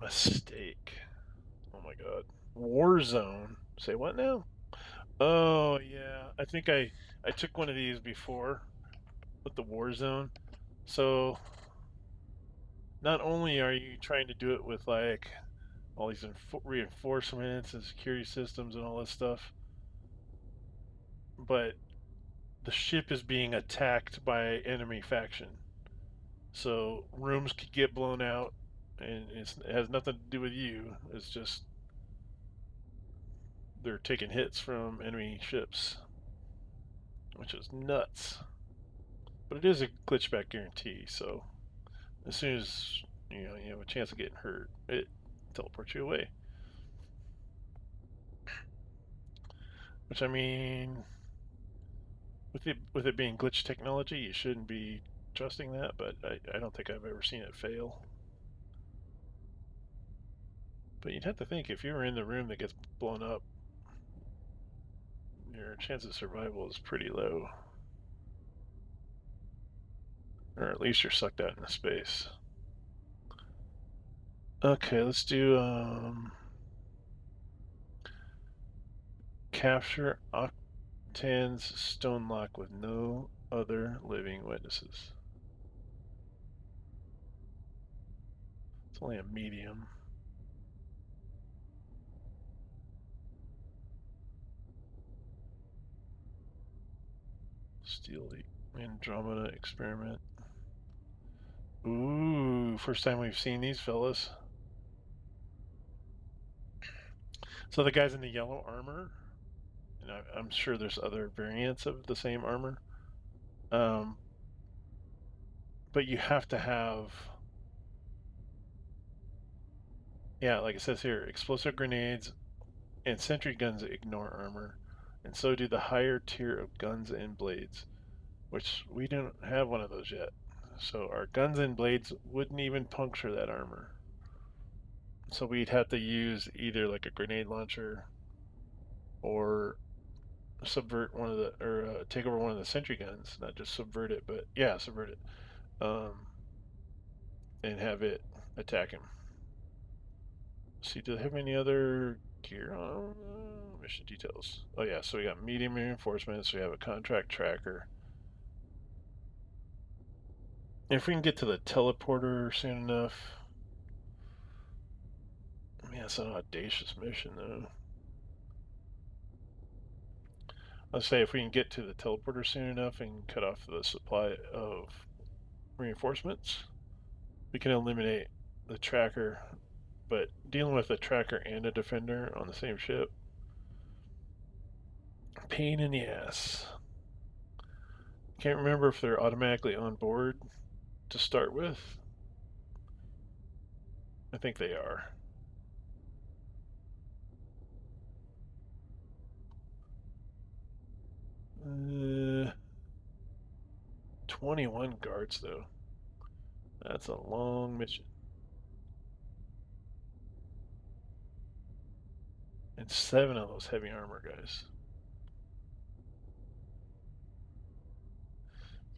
Mistake. Oh my god. Warzone. Say what now? Oh yeah, I think I took one of these before with the Warzone. So not only are you trying to do it with like all these reinforcements and security systems and all this stuff, but the ship is being attacked by enemy faction. So rooms could get blown out, and it has nothing to do with you. It's just they're taking hits from enemy ships, which is nuts. But it is a glitchback guarantee, so as soon as you have a chance of getting hurt, it teleports you away. Which I mean, with it being glitch technology, you shouldn't be trusting that, but I don't think I've ever seen it fail. But you'd have to think if you were in the room that gets blown up, your chance of survival is pretty low. Or at least you're sucked out into space. Okay, let's do capture Octan's stone lock with no other living witnesses. It's only a medium. Steel Leak. Andromeda experiment. Ooh, first time we've seen these fellas. So the guys in the yellow armor, and I'm sure there's other variants of the same armor. Um, but you have to have, yeah, like it says here, explosive grenades and sentry guns ignore armor, and so do the higher tier of guns and blades, which we don't have one of those yet. So our guns and blades wouldn't even puncture that armor. So we'd have to use either like a grenade launcher or subvert one of the or take over one of the sentry guns, not just subvert it, but yeah, subvert it, and have it attack him. See, do they have any other gear on mission details? Oh yeah, so we got medium reinforcements. We have a contract tracker. If we can get to the teleporter soon enough, I mean that's an audacious mission though. Let's say if we can get to the teleporter soon enough and cut off the supply of reinforcements, we can eliminate the tracker. But dealing with a tracker and a defender on the same ship, pain in the ass. Can't remember if they're automatically on board to start with. I think they are. 21 guards though. That's a long mission. And 7 of those heavy armor guys.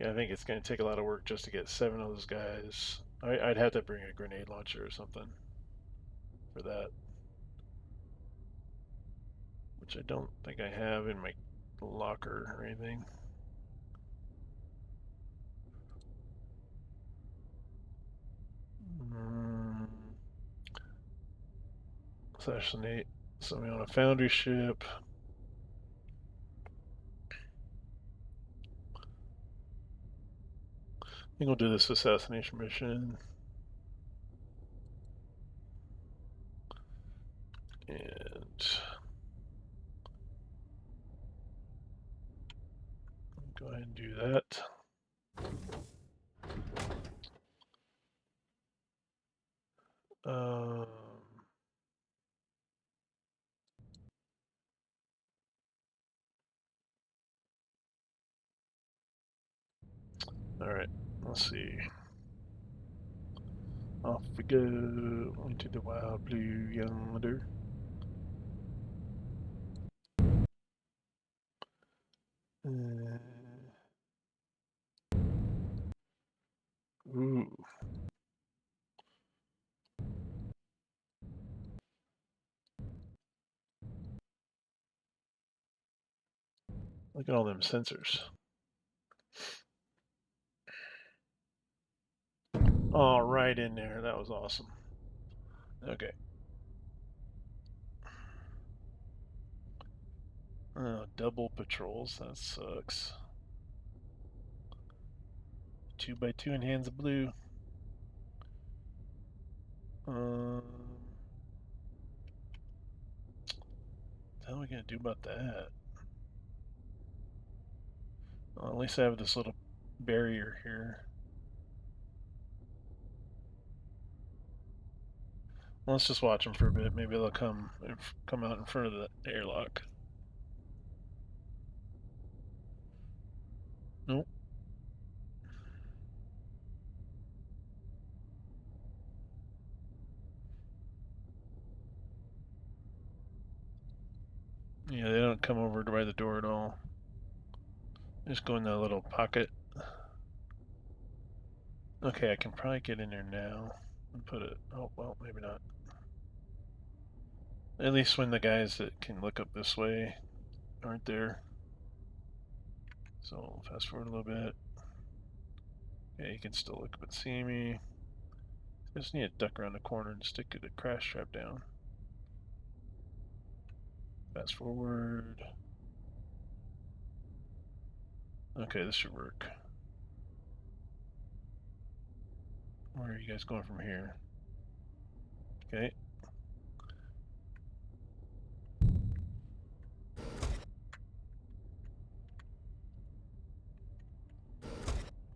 Yeah, I think it's going to take a lot of work just to get 7 of those guys. I'd have to bring a grenade launcher or something for that, which I don't think I have in my locker or anything. Assassinate somebody on a foundry ship. I think we'll do this assassination mission. And go ahead and do that. Um, all right, let's see. Off we go into the wild blue yonder. Ooh, look at all them sensors. All right in there. That was awesome. Okay. Double patrols. That sucks. 2x2 in hands of blue. What the hell are we gonna do about that? Well, at least I have this little barrier here. Let's just watch them for a bit. Maybe they'll come out in front of the airlock. Nope. Yeah, they don't come over by the door at all. Just go in that little pocket. Okay, I can probably get in there now and put it. Oh, well, maybe not. At least when the guys that can look up this way aren't there. So fast forward a little bit. Yeah, you can still look up and see me. I just need to duck around the corner and stick the crash trap down. Fast forward. Okay, this should work. Where are you guys going from here? Okay.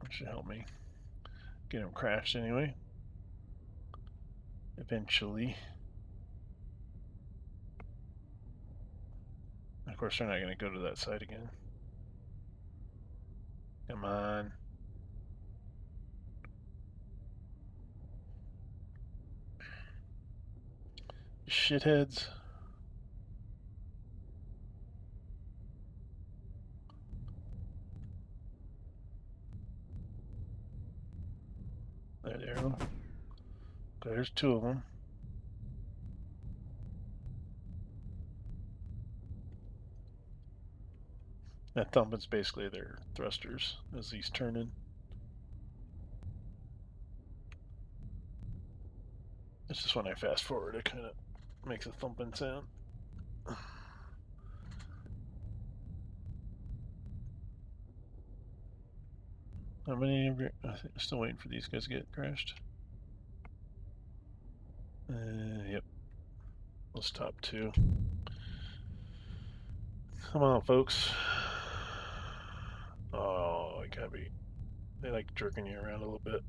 That should help me get him crashed anyway. Eventually. Of course, they're not going to go to that side again. Come on. Shitheads. There they are. There's two of them. That thumping's basically their thrusters as he's turning. It's just when I fast forward, it kind of makes a thumping sound. How many of you? I'm still waiting for these guys to get crashed. Yep. Let's top two. Come on, folks. Oh, it gotta be. They like jerking you around a little bit.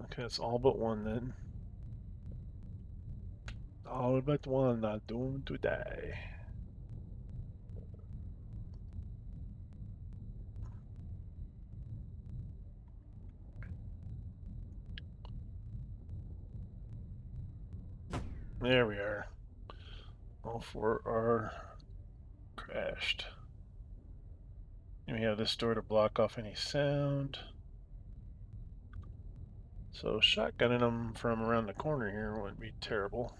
Okay, it's all but one then. All but one are doomed to die. There we are. All four are crashed. And we have this door to block off any sound. So shotgunning them from around the corner here wouldn't be terrible.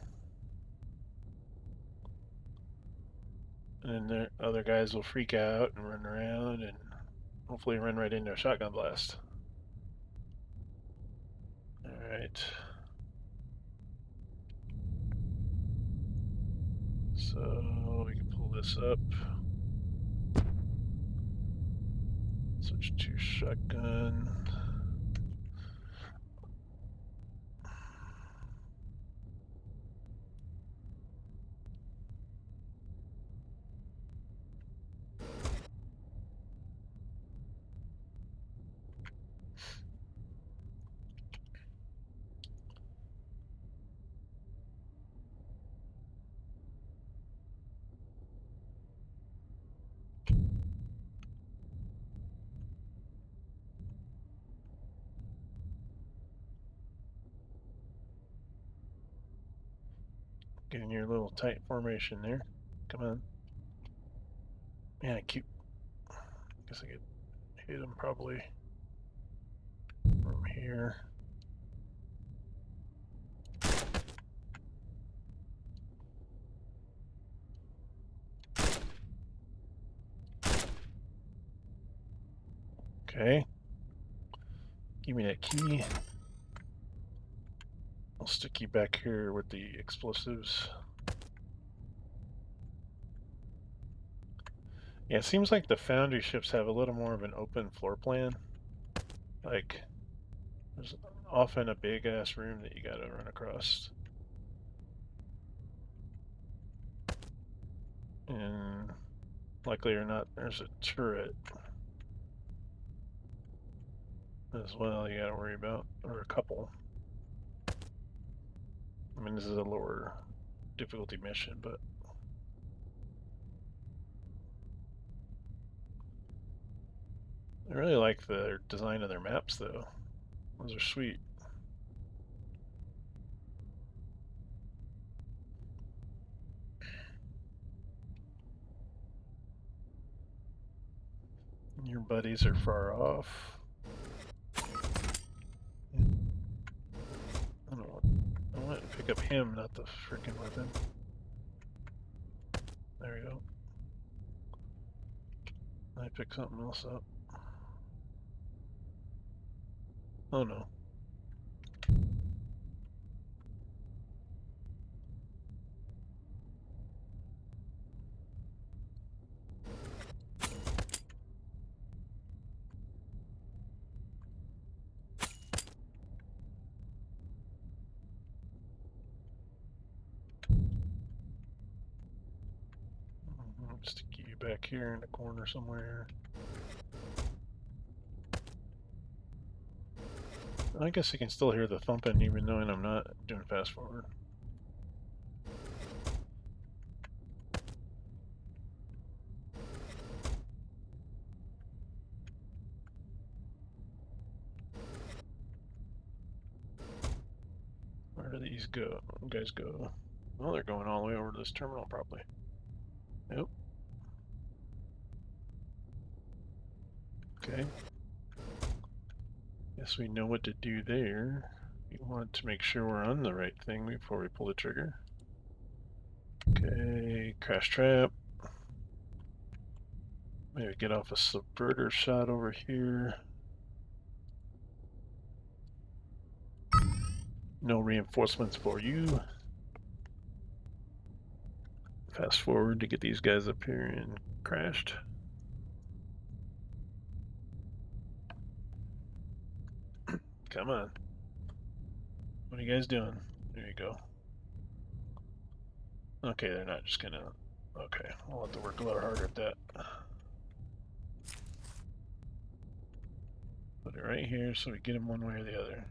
and then the other guys will freak out and run around and hopefully run right into a shotgun blast. All right. So we can pull this up. Switch to shotgun. Get in your little tight formation there. Come on. Yeah, cute. Guess I could hit him probably from here. Okay. Give me that key. I'll stick you back here with the explosives. Yeah, it seems like the foundry ships have a little more of an open floor plan. Like, there's often a big ass room that you gotta run across. And likely or not, there's a turret as well you gotta worry about, or a couple. I mean, this is a lower difficulty mission, but I really like the design of their maps, though. Those are sweet. Your buddies are far off. I don't know. I want to pick up him, not the freaking weapon. There we go. I picked something else up. Oh no. Just stick you back here in the corner somewhere. I guess I can still hear the thumping even knowing I'm not doing fast forward. Where do these guys go? Well, they're going all the way over to this terminal probably. Yep. Okay. Guess we know what to do there. We want to make sure we're on the right thing before we pull the trigger. Okay, crash trap. Maybe get off a subverter shot over here. No reinforcements for you. Fast forward to get these guys up here and crashed. Come on. What are you guys doing? There you go. Okay, they're not just gonna... Okay, I'll have to work a little harder at that. Put it right here so we get them one way or the other.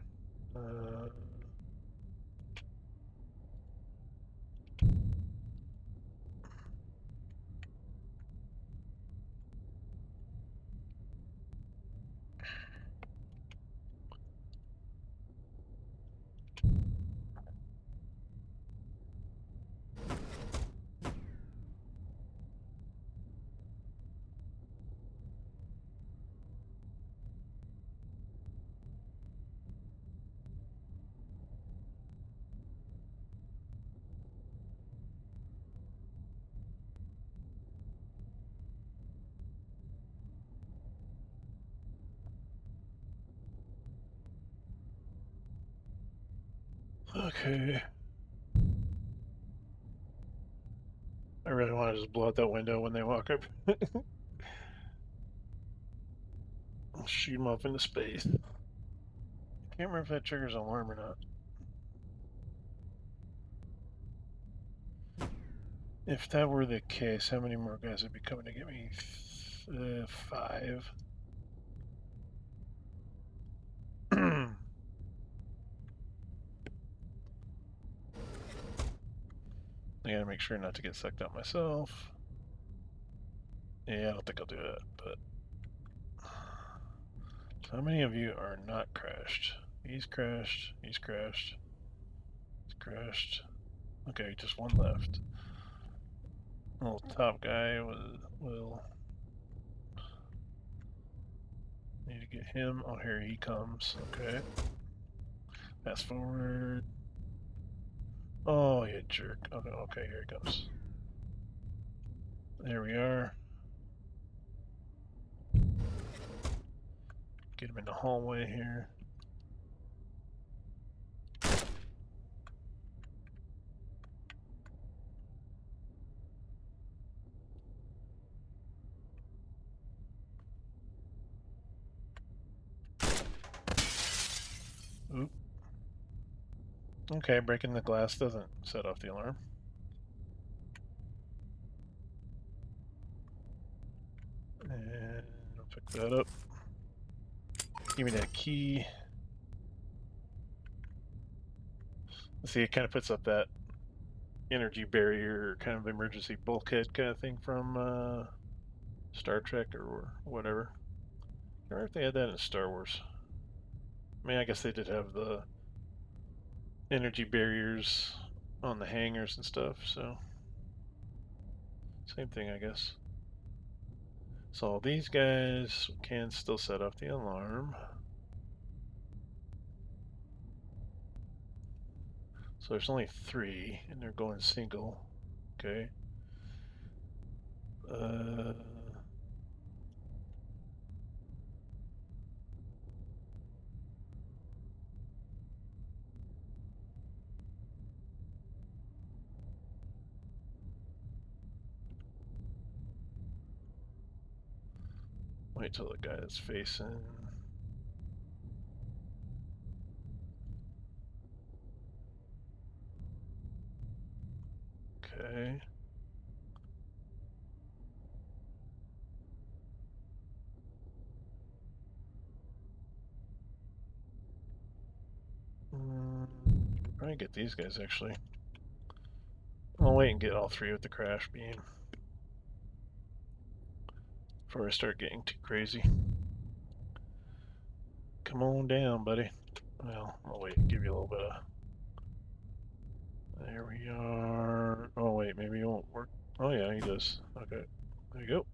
Okay. I really want to just blow out that window when they walk up. I'll shoot them off into space. I can't remember if that triggers an alarm or not. If that were the case, how many more guys would be coming to get me? 5. I gotta make sure not to get sucked out myself. Yeah, I don't think I'll do it, but so how many of you are not crashed? He's crashed, he's crashed, he's crashed. Okay, just one left. Little top guy will need to get him. Oh, here he comes. Okay. Fast forward. Oh, you jerk. Okay, okay, here he comes. There we are. Get him in the hallway here. Oop. Okay, breaking the glass doesn't set off the alarm. And I'll pick that up. Give me that key. See, it kind of puts up that energy barrier, kind of emergency bulkhead kind of thing from Star Trek or whatever. I wonder if they had that in Star Wars. I mean, I guess they did have the energy barriers on the hangars and stuff, so same thing, I guess. So these guys can still set off the alarm. So there's only 3, and they're going single. Okay. Uh, Wait till the guy that's facing. Okay. Probably get these guys actually. I'll wait and get all 3 with the crash beam before I start getting too crazy. Come on down, buddy. Well, I'll wait and give you a little bit of. There we are. Oh wait, maybe it won't work. Oh yeah, he does. Okay, there you go.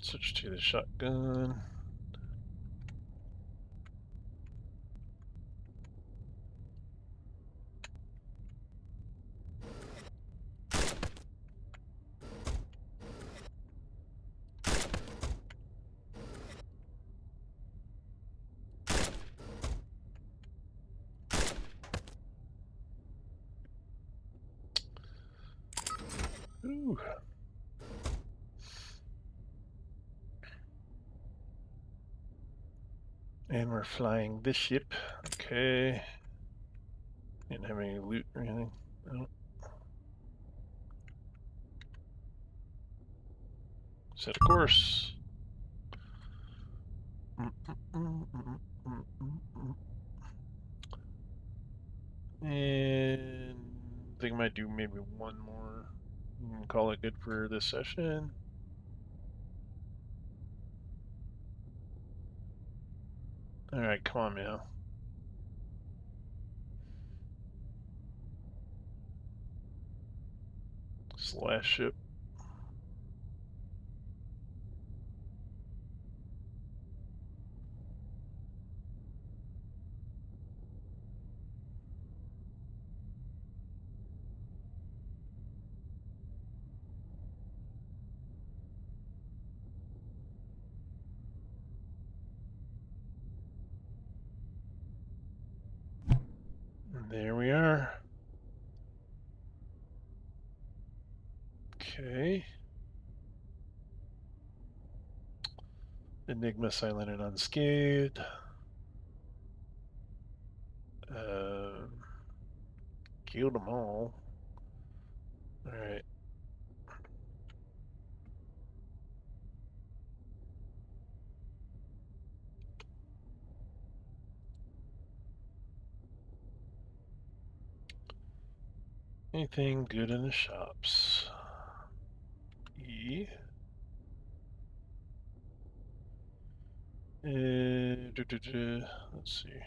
Switch to the shotgun. Ooh. And we're flying this ship. Okay. Didn't have any loot or anything. Oh. Set a course. And I think I might do maybe one more and call it good for this session. Alright, come on now. This last ship. Okay. Enigma silent and unscathed. Um, Killed them all. Alright. Anything good in the shops? E. Let's see.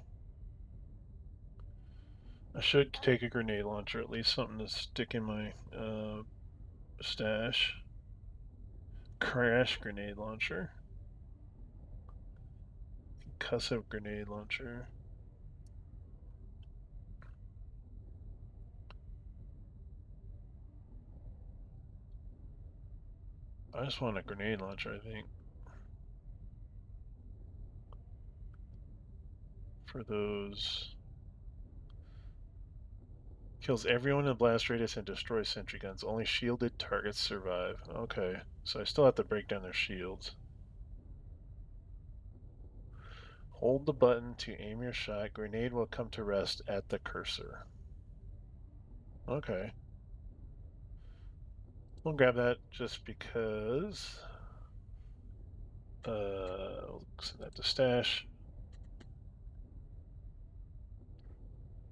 I should take a grenade launcher, at least something to stick in my stash. Crash grenade launcher. Concussive grenade launcher. I just want a grenade launcher, I think. For those. Kills everyone in the blast radius and destroys sentry guns. Only shielded targets survive. Okay, so I still have to break down their shields. Hold the button to aim your shot. Grenade will come to rest at the cursor. Okay. We'll grab that just because. We'll send that to stash.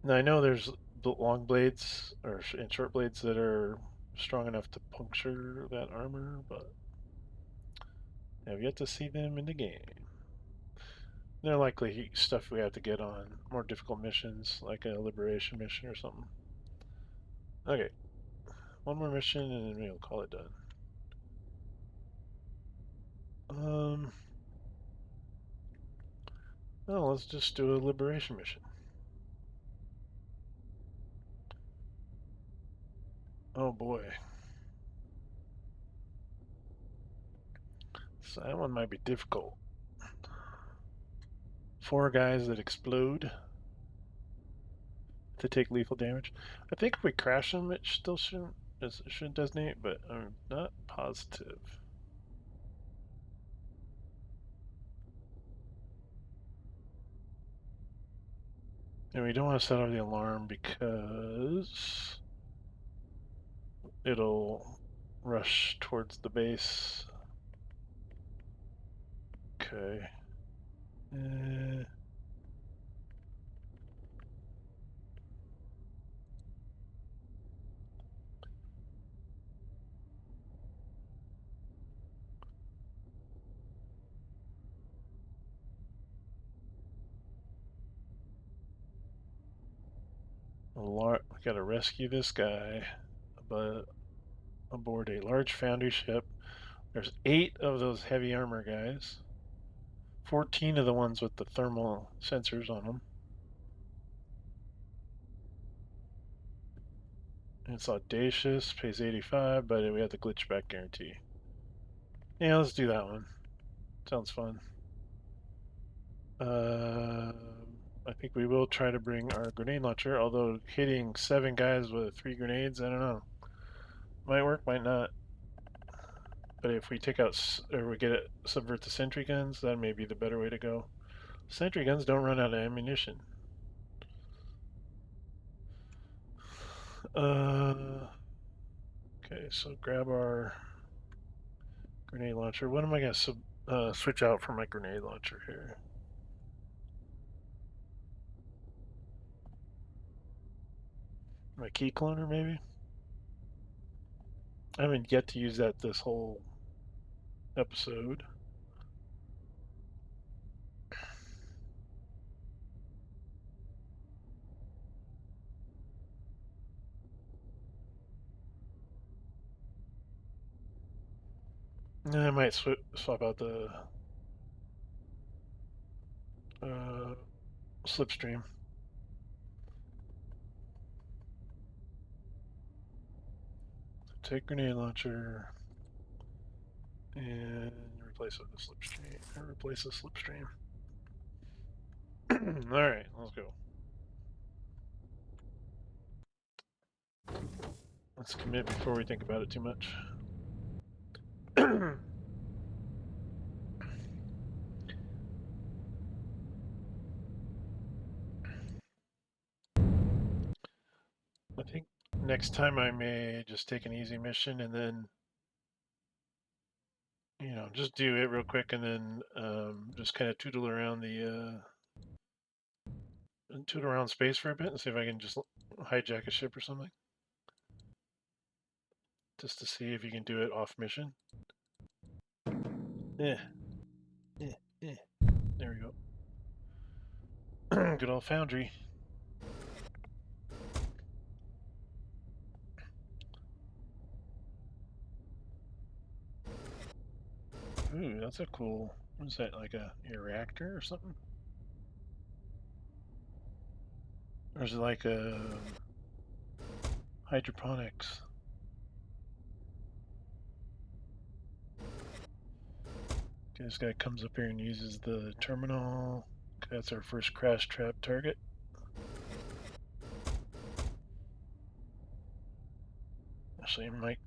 Now I know there's long blades and short blades that are strong enough to puncture that armor, but I have yet to see them in the game. They're likely stuff we have to get on more difficult missions, like a liberation mission or something. Okay, one more mission and then we'll call it done. Um, oh, let's just do a liberation mission. Oh boy. So that one might be difficult. 4 guys that explode to take lethal damage. I think if we crash them, it still shouldn't designate, but I'm not positive. And we don't want to set off the alarm because it'll rush towards the base. Okay. Uh, we gotta rescue this guy, but aboard a large foundry ship. There's 8 of those heavy armor guys. 14 of the ones with the thermal sensors on them. It's audacious, pays 85, but we have the glitch back guarantee. Yeah, let's do that one. Sounds fun. Uh, I think we will try to bring our grenade launcher, although hitting 7 guys with 3 grenades, I don't know. Might work, might not. But if we take out, or we get it, subvert the sentry guns, that may be the better way to go. Sentry guns don't run out of ammunition. Okay, so grab our grenade launcher. What am I going to switch out for my grenade launcher here? My key cloner, maybe? I haven't yet to use that this whole episode. I might swap out the uh, slipstream. Take grenade launcher and replace it with the slipstream. Or replace the slipstream. All right, let's go. Let's commit before we think about it too much. I think next time I may just take an easy mission and then, just do it real quick and then just kind of tootle around space for a bit and see if I can just hijack a ship or something, just to see if you can do it off mission. Yeah, yeah, yeah. There we go. Good old foundry. Ooh, that's a cool. What is that, like a reactor or something? Or is it like a hydroponics? Okay, this guy comes up here and uses the terminal. Okay, that's our first crash trap target. Actually, I might.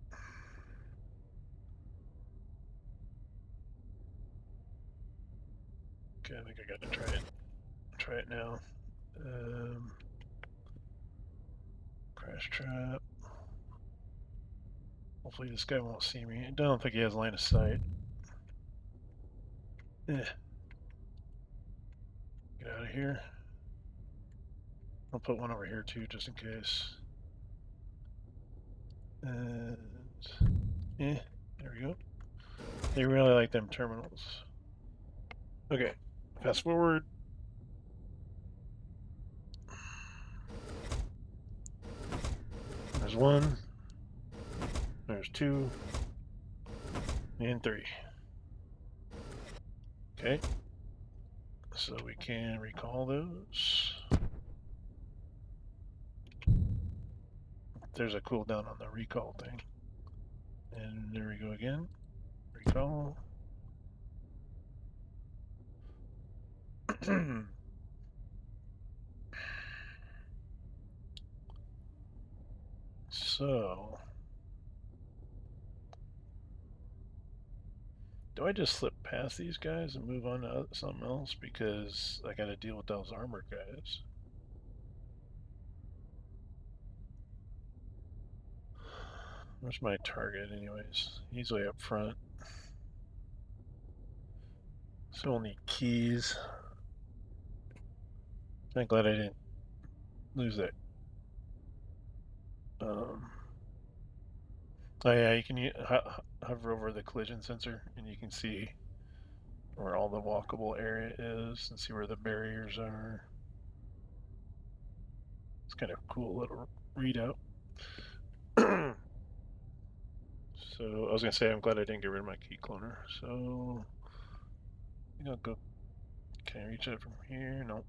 Okay, I think I got to try it. Try it now. Crash trap. Hopefully this guy won't see me. I don't think he has line of sight. Eh. Get out of here. I'll put one over here too, just in case. And there we go. They really like them terminals. Okay, fast forward. There's one. There's two. And three. Okay. So we can recall those. There's a cooldown on the recall thing. And there we go again. Recall. So, do I just slip past these guys and move on to something else? Because I gotta deal with those armor guys. Where's my target anyways? He's way up front. So we'll need keys. I'm glad I didn't lose that. Oh yeah, you can hover over the collision sensor and you can see where all the walkable area is and see where the barriers are. It's kind of a cool little readout. So I was gonna say I'm glad I didn't get rid of my key cloner. So I think I'll go. Can I reach it from here? No.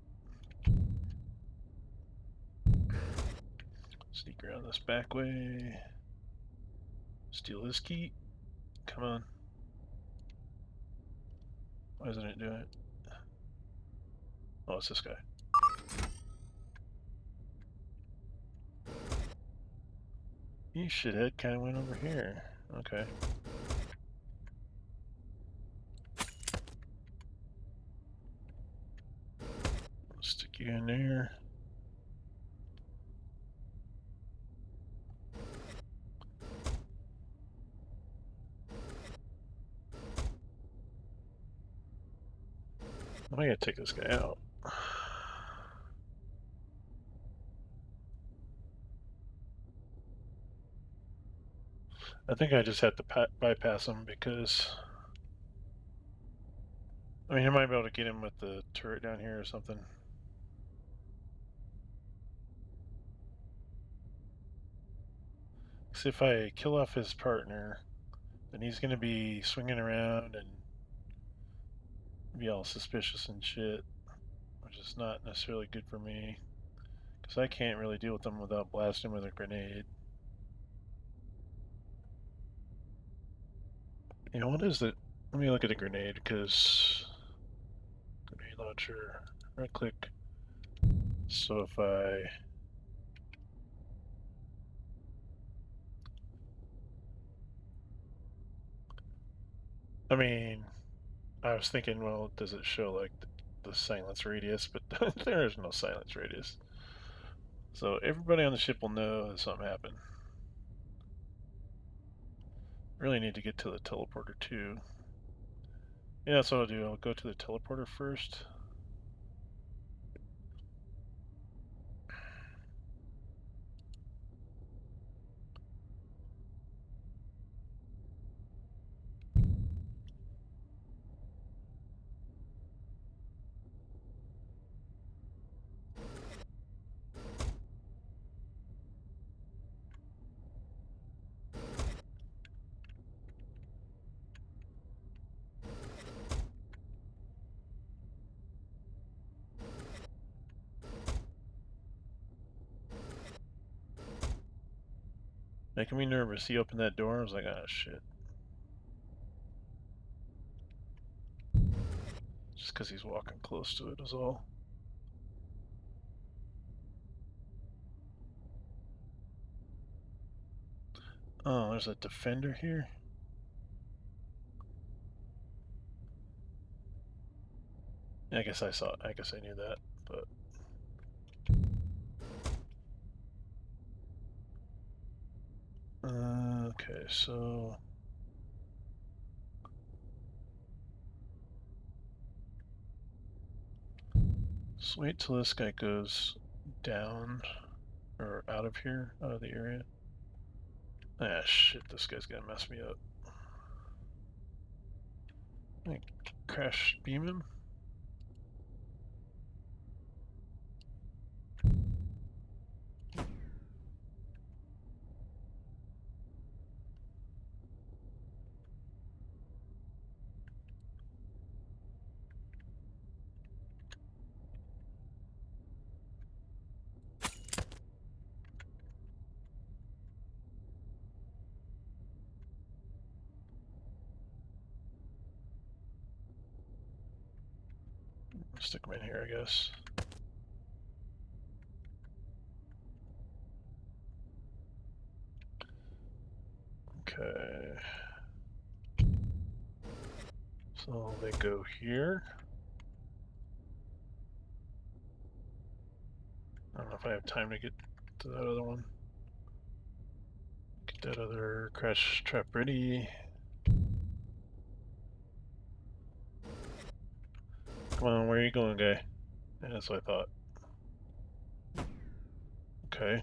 Sneak around this back way. Steal this key. Come on. Why isn't it doing it? Oh, it's this guy. You shithead kind of went over here. Okay. I'll stick you in there. I gotta take this guy out. I think I just had to bypass him because I mean I might be able to get him with the turret down here or something. Because if I kill off his partner, then he's gonna be swinging around and be all suspicious and shit, which is not necessarily good for me. Because I can't really deal with them without blasting with a grenade. What is it? Let me look at a grenade, because grenade launcher, right click. So if I I mean, I was thinking, well, does it show like the silence radius? But there is no silence radius. So everybody on the ship will know that something happened. Really need to get to the teleporter too. Yeah, that's what I'll do. I'll go to the teleporter first. Making me nervous. He opened that door. I was like, oh shit. Just because he's walking close to it is all. Oh, there's a defender here. I guess I saw it. I guess I knew that, but okay, so just wait till this guy goes down or out of here, out of the area. Ah, shit! This guy's gonna mess me up. I crash beam him. Stick him in here, I guess. Okay. So they go here. I don't know if I have time to get to that other one. Get that other crash trap ready. Come on, where are you going, guy? Yeah, that's what I thought. Okay.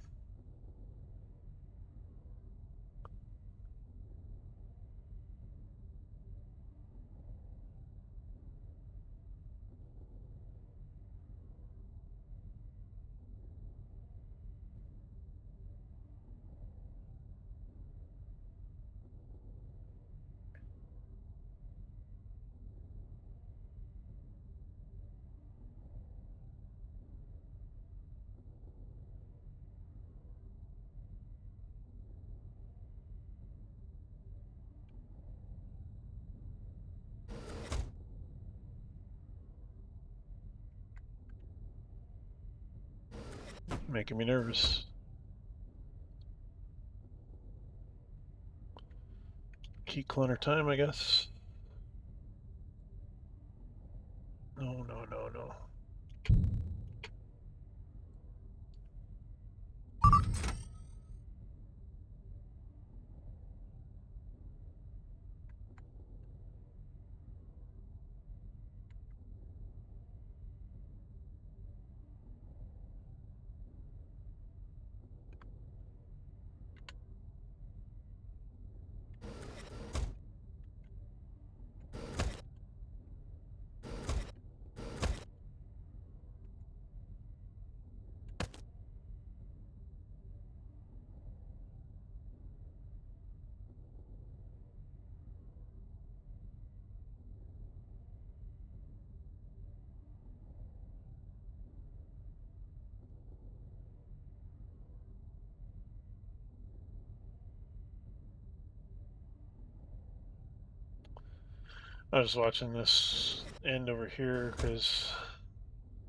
Making me nervous. Key clutter time, I guess. No, no, no, no. I was watching this end over here because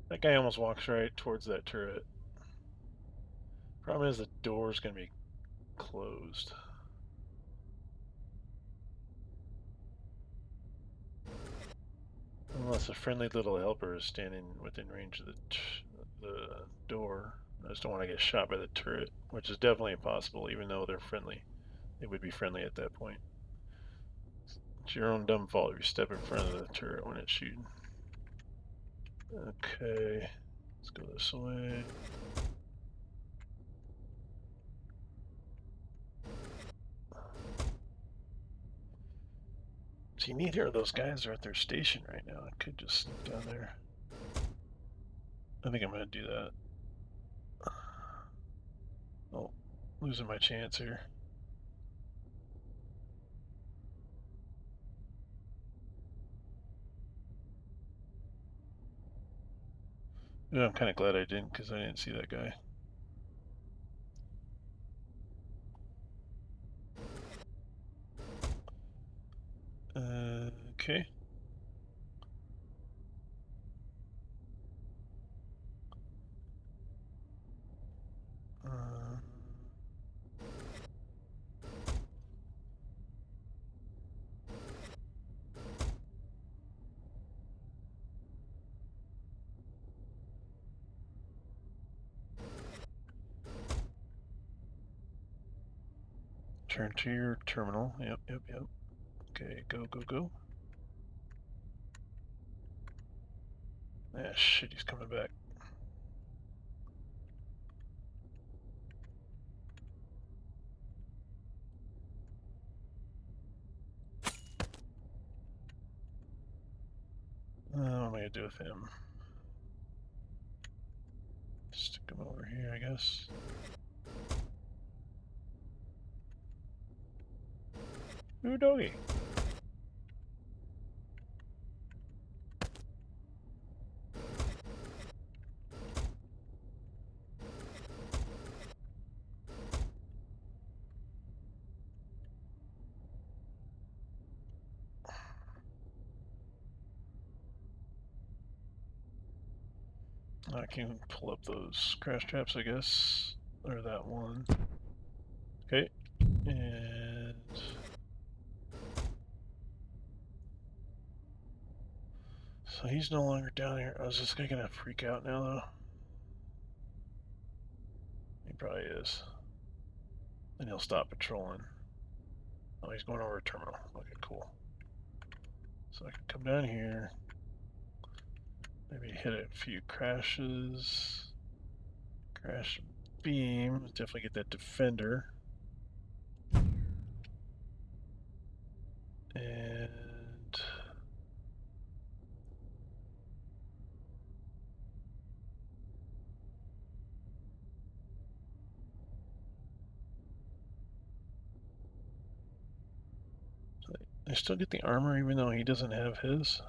that guy almost walks right towards that turret. Problem is the door's gonna be closed. Unless a friendly little helper is standing within range of the door. I just don't want to get shot by the turret, which is definitely impossible, even though they're friendly. They would be friendly at that point. It's your own dumb fault if you step in front of the turret when it's shooting. Okay, let's go this way. See, neither of those guys are at their station right now. I could just sneak down there. I think I'm going to do that. Oh, losing my chance here. Yeah, I'm kind of glad I didn't because I didn't see that guy. Okay. Uh, Turn to your terminal. Yep, yep, yep. Okay, go, go, go. Ah, shit, he's coming back. What am I gonna do with him? Stick him over here, I guess. Ooh, doggy. I can pull up those crash traps, I guess. Or that one. Okay. And so he's no longer down here. I was just gonna freak out now, though. He probably is. Then he'll stop patrolling. Oh, he's going over a terminal. Okay, cool. So I can come down here. Maybe hit a few crashes. Crash beam. Definitely get that defender. And I still get the armor even though he doesn't have his.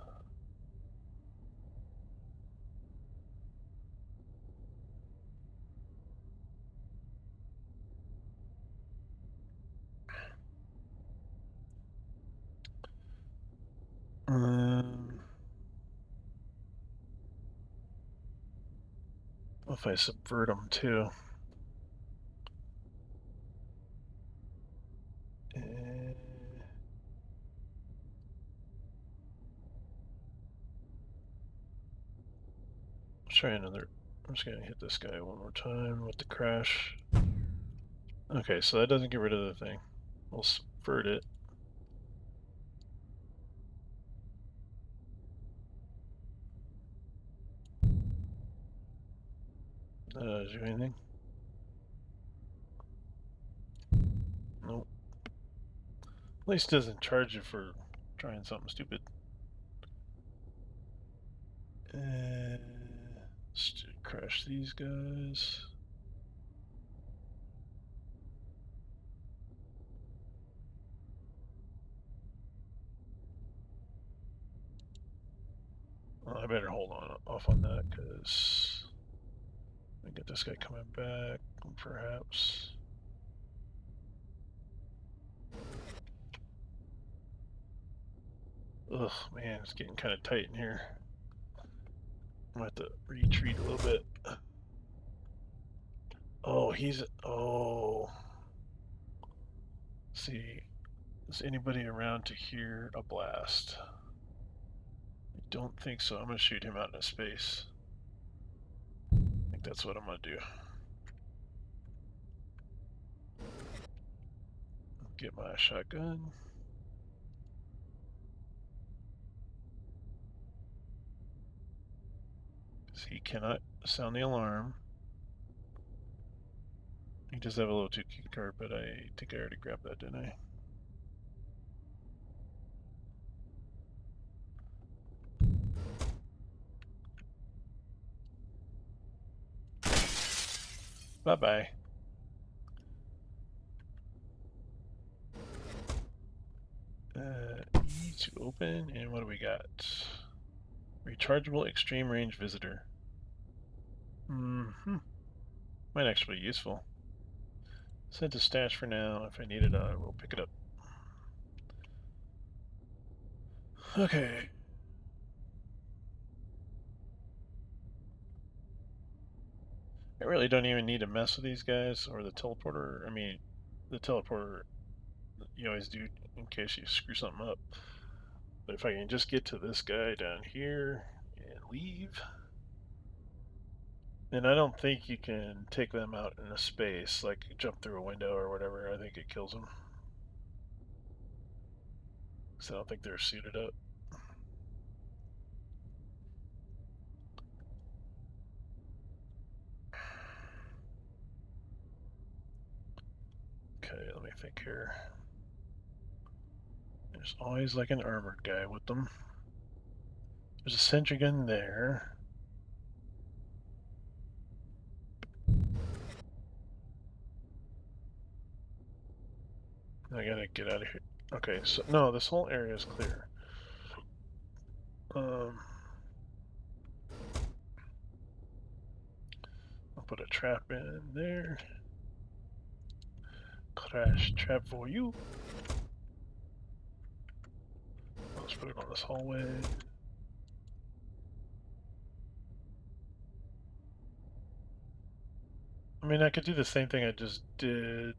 If I subvert him too. Let's try another. I'm just gonna hit this guy one more time with the crash. Okay, so that doesn't get rid of the thing. We'll subvert it. That doesn't do anything. Nope. At least it doesn't charge you for trying something stupid. Let's crash these guys. Well, I better hold on off on that because I get this guy coming back, perhaps. Ugh, man, it's getting kind of tight in here. I'm gonna have to retreat a little bit. Oh, he's. Oh. See, is anybody around to hear a blast? I don't think so. I'm going to shoot him out into space. I think that's what I'm going to do. Get my shotgun. Because he cannot sound the alarm. He does have a little 2 key card, but I think I already grabbed that, didn't I? Bye-bye. E to open, and what do we got? Rechargeable extreme range visitor. Mm-hmm. Might actually be useful. Set to stash for now. If I need it, I will pick it up. Okay. I really don't even need to mess with these guys or the teleporter. I mean, the teleporter you always do in case you screw something up. But if I can just get to this guy down here and leave, then I don't think you can take them out in a space, like jump through a window or whatever. I think it kills them. Because I don't think they're suited up. Okay, let me think here. There's always like an armored guy with them. There's a sentry gun there. I gotta get out of here. Okay, so no, this whole area is clear. I'll put a trap in there. Crash trap for you. Let's put it on this hallway. I mean, I could do the same thing I just did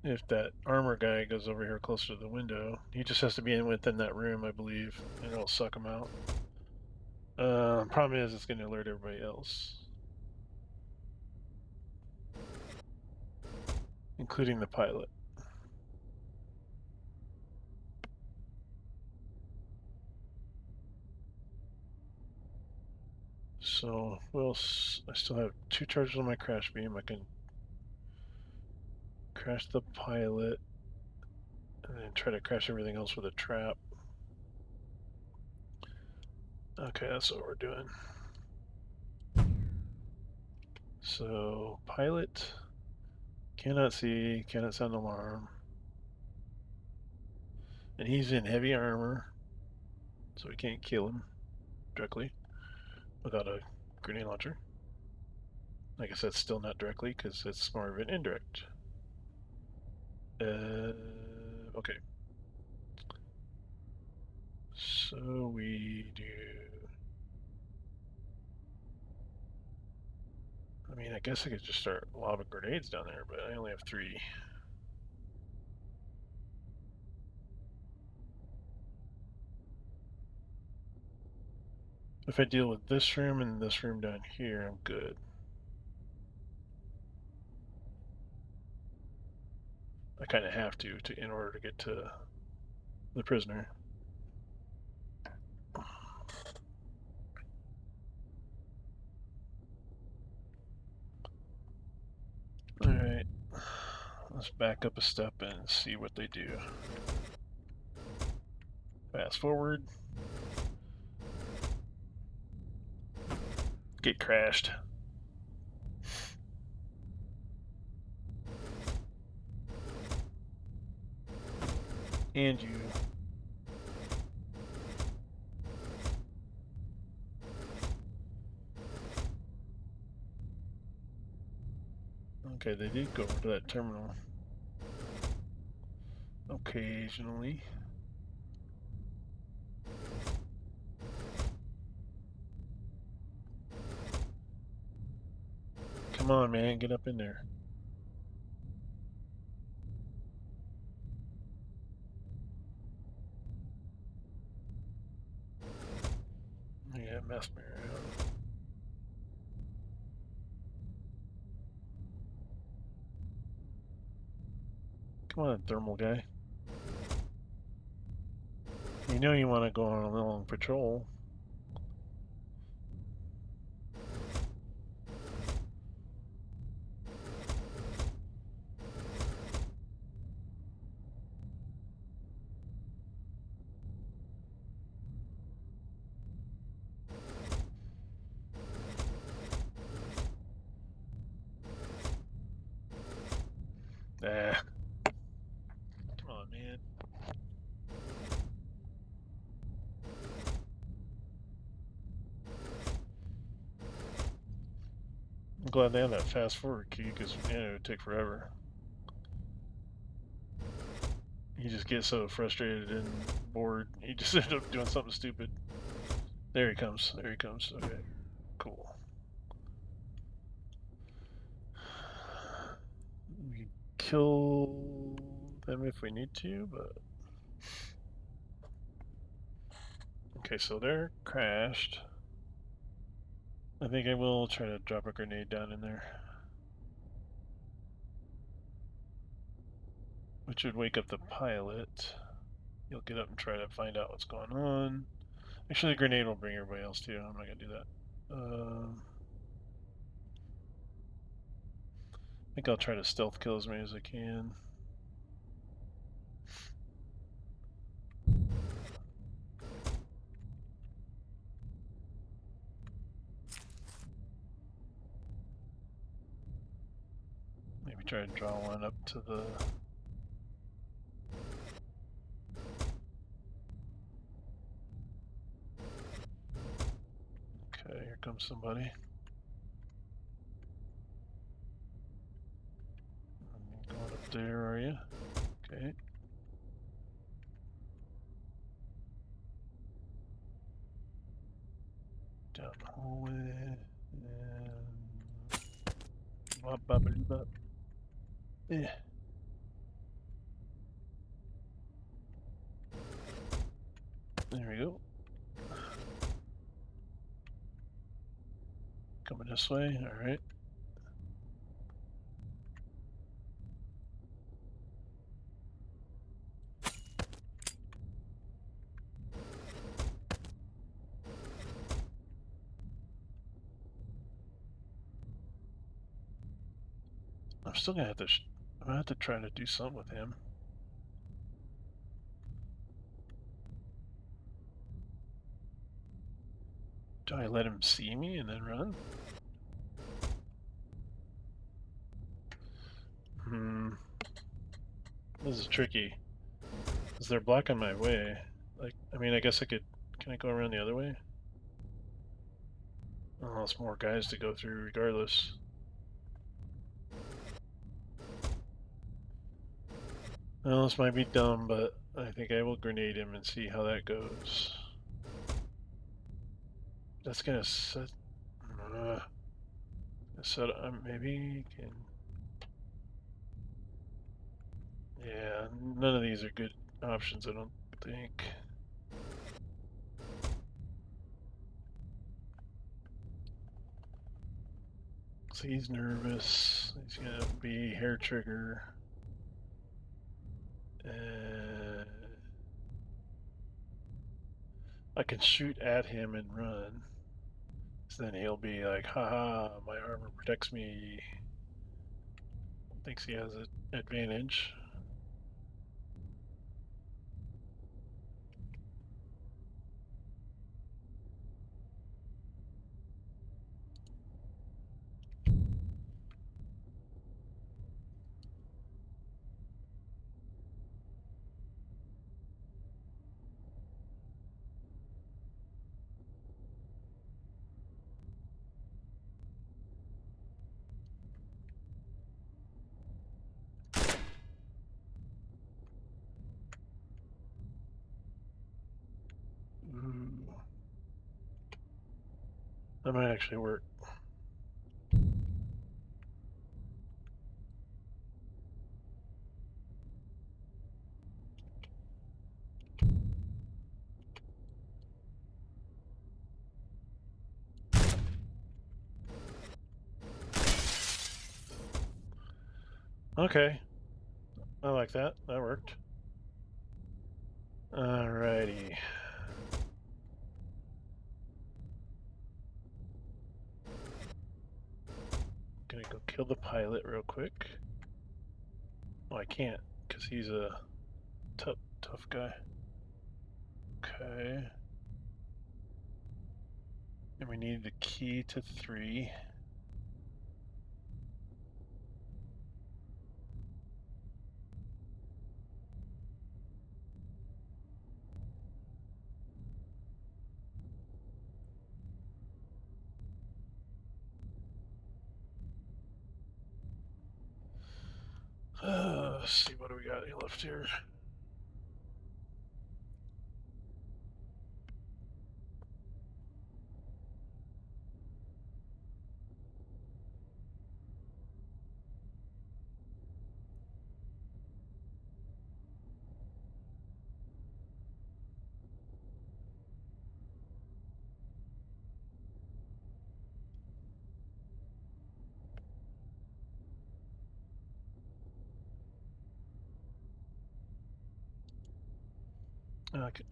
if that armor guy goes over here closer to the window. He just has to be within that room, I believe, and it'll suck him out. Problem is, it's going to alert everybody else, including the pilot. So, well, I still have 2 charges on my crash beam. I can crash the pilot and then try to crash everything else with a trap. Okay, that's what we're doing. So, pilot cannot see, cannot sound alarm. And he's in heavy armor, so we can't kill him directly without a grenade launcher. I guess that's still not directly because it's more of an indirect. Okay. So we do. I mean, I guess I could just start lobbing grenades down there, but I only have 3. If I deal with this room and this room down here, I'm good. I kind of have to in order to get to the prisoner. All right, let's back up a step and see what they do. Fast forward. Get crashed. And you. Okay, they did go over to that terminal. Occasionally. Come on, man, get up in there. mercenary. Come on, thermal guy. You know you want to go on a long patrol. Ah, come on, man. I'm glad they have that fast forward key because it would take forever. You just get so frustrated and bored, you just end up doing something stupid. There he comes. There he comes. Okay, cool. We can kill them if we need to, but okay. So they're crashed. I think I will try to drop a grenade down in there, which would wake up the pilot. He'll get up and try to find out what's going on. Actually, the grenade will bring everybody else too. I'm not gonna do that. I think I'll try to stealth kill as many as I can. Maybe try to draw one up to the... Okay, here comes somebody. Going up there, are you? Okay. Down the hallway. And... Bop, bop, bop. Eh. There we go. Coming this way, alright. I'm still gonna have to... I'm gonna have to try to do something with him. Do I let him see me and then run? Hmm. This is tricky. Because they're blocking my way. Like, I mean, I guess I could... Can I go around the other way? Oh, it's more guys to go through regardless. Well, this might be dumb, but I think I will grenade him and see how that goes. That's gonna set... set maybe can... Yeah, none of these are good options, I don't think. So he's nervous. He's gonna be hair trigger. I can shoot at him and run. So then he'll be like, haha, my armor protects me. Thinks he has an advantage. Ooh. That might actually work. Okay, I like that. That worked. Alrighty. Gonna go kill the pilot real quick. Oh, I can't, because he's a tough guy. Okay. And we need the key to 3. Let's see, what do we got left here?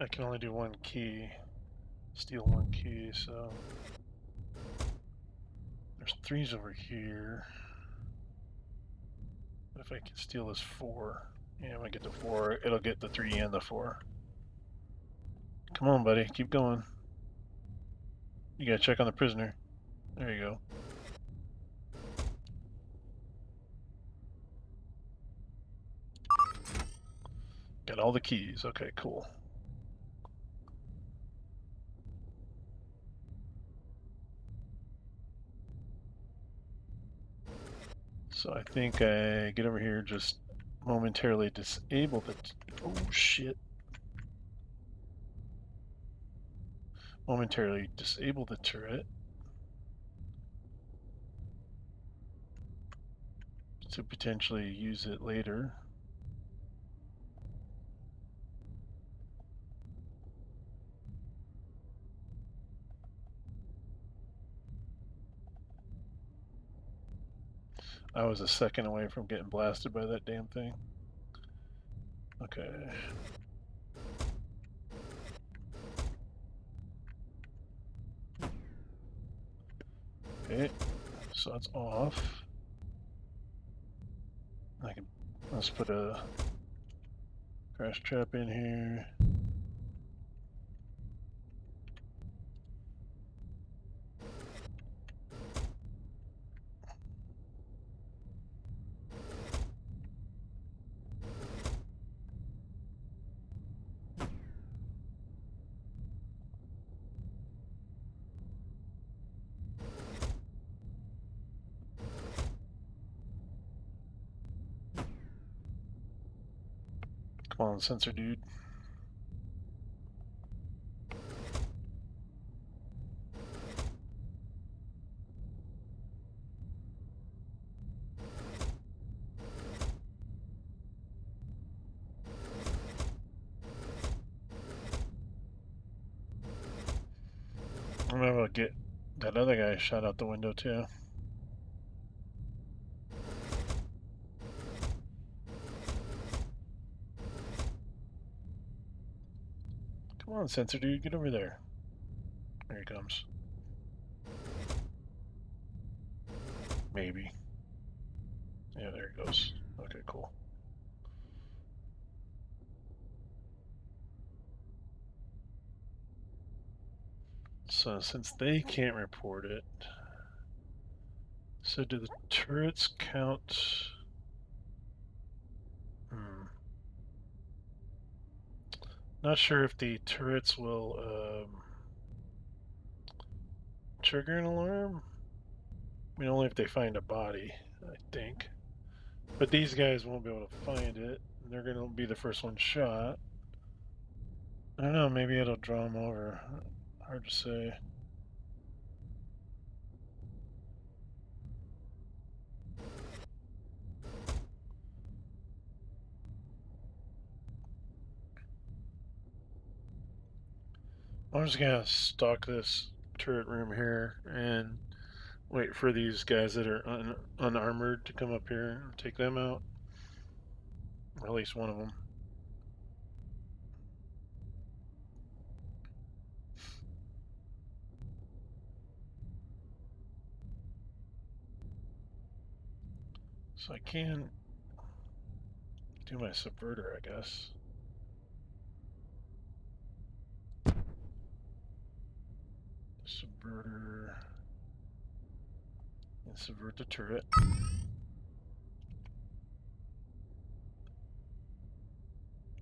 I can only do one key. Steal one key, so... There's 3s over here. But if I can steal this 4... Yeah, when I get the 4, it'll get the 3 and the 4. Come on, buddy. Keep going. You gotta check on the prisoner. There you go. Got all the keys. Okay, cool. So I think I get over here, just momentarily disable the... Oh, shit. Momentarily disable the turret to potentially use it later. I was a second away from getting blasted by that damn thing. Okay. Okay, so that's off. Let's put a crash trap in here. Come on, sensor dude. I'm gonna get that other guy shot out the window too. Come on, sensor dude, get over there. There he comes. Maybe. Yeah, there he goes. Okay, cool. So since they can't report it, so do the turrets count? Not sure if the turrets will trigger an alarm. I mean, only if they find a body, I think. But these guys won't be able to find it. And they're going to be the first one shot. I don't know, maybe it'll draw them over. Hard to say. I'm just going to stalk this turret room here and wait for these guys that are unarmored to come up here and take them out. At least one of them. So I can do my subverter, I guess. Subverter. And subvert the turret.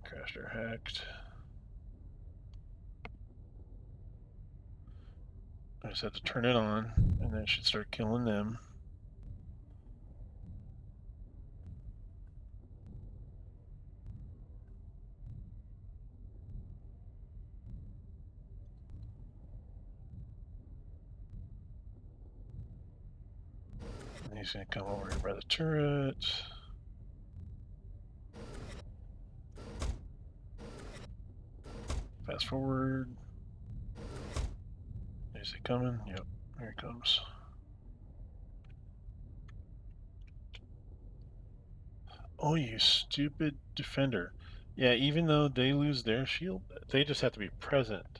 Crashed or hacked. I just have to turn it on, and then it should start killing them. And he's gonna come over here by the turret. Fast forward. Is he coming? Yep, here he comes. Oh, you stupid defender. Yeah, even though they lose their shield, they just have to be present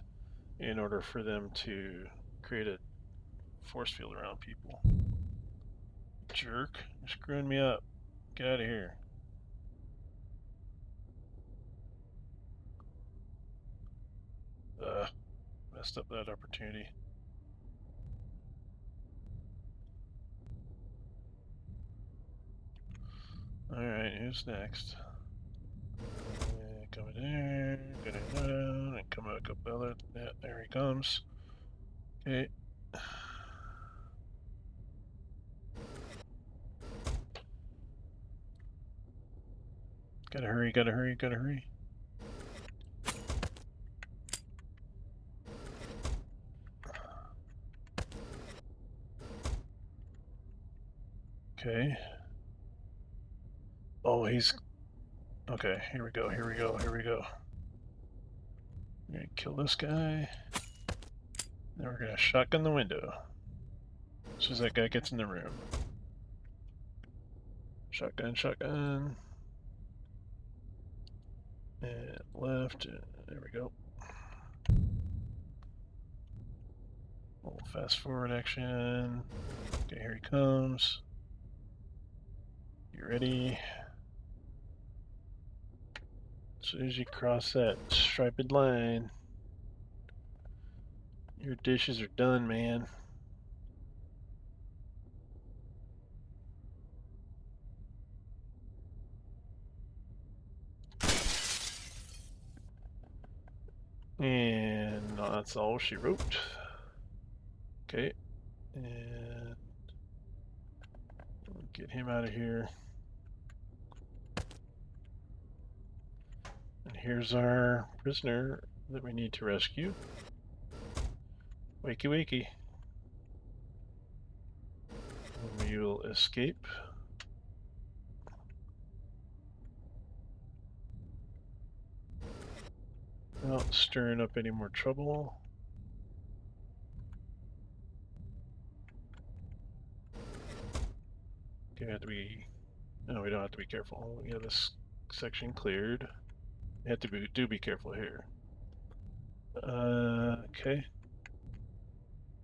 in order for them to create a force field around people. Jerk. You're screwing me up. Get out of here. Messed up that opportunity. Alright, who's next? Coming in, getting down, and come back up the other. Yeah, there he comes. Okay. Gotta hurry, gotta hurry, gotta hurry. Okay. Oh, he's... Okay, here we go, here we go, here we go. We're gonna kill this guy. Then we're gonna shotgun the window. As soon as that guy gets in the room. Shotgun, shotgun. And left. There we go. A little fast forward action. Okay, here he comes. You ready? As soon as you cross that striped line, your dishes are done, man. And that's all she wrote. Okay. And get him out of here. And here's our prisoner that we need to rescue. Wakey wakey. We will escape. Without stirring up any more trouble. Okay, we have to be... No, we don't have to be careful. We have this section cleared. You have to be careful here. Okay.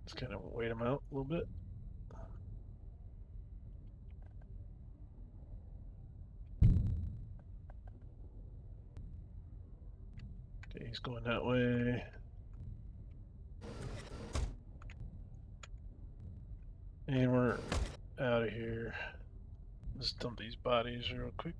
Let's kind of wait him out a little bit. Okay, he's going that way. And we're out of here. Let's dump these bodies real quick.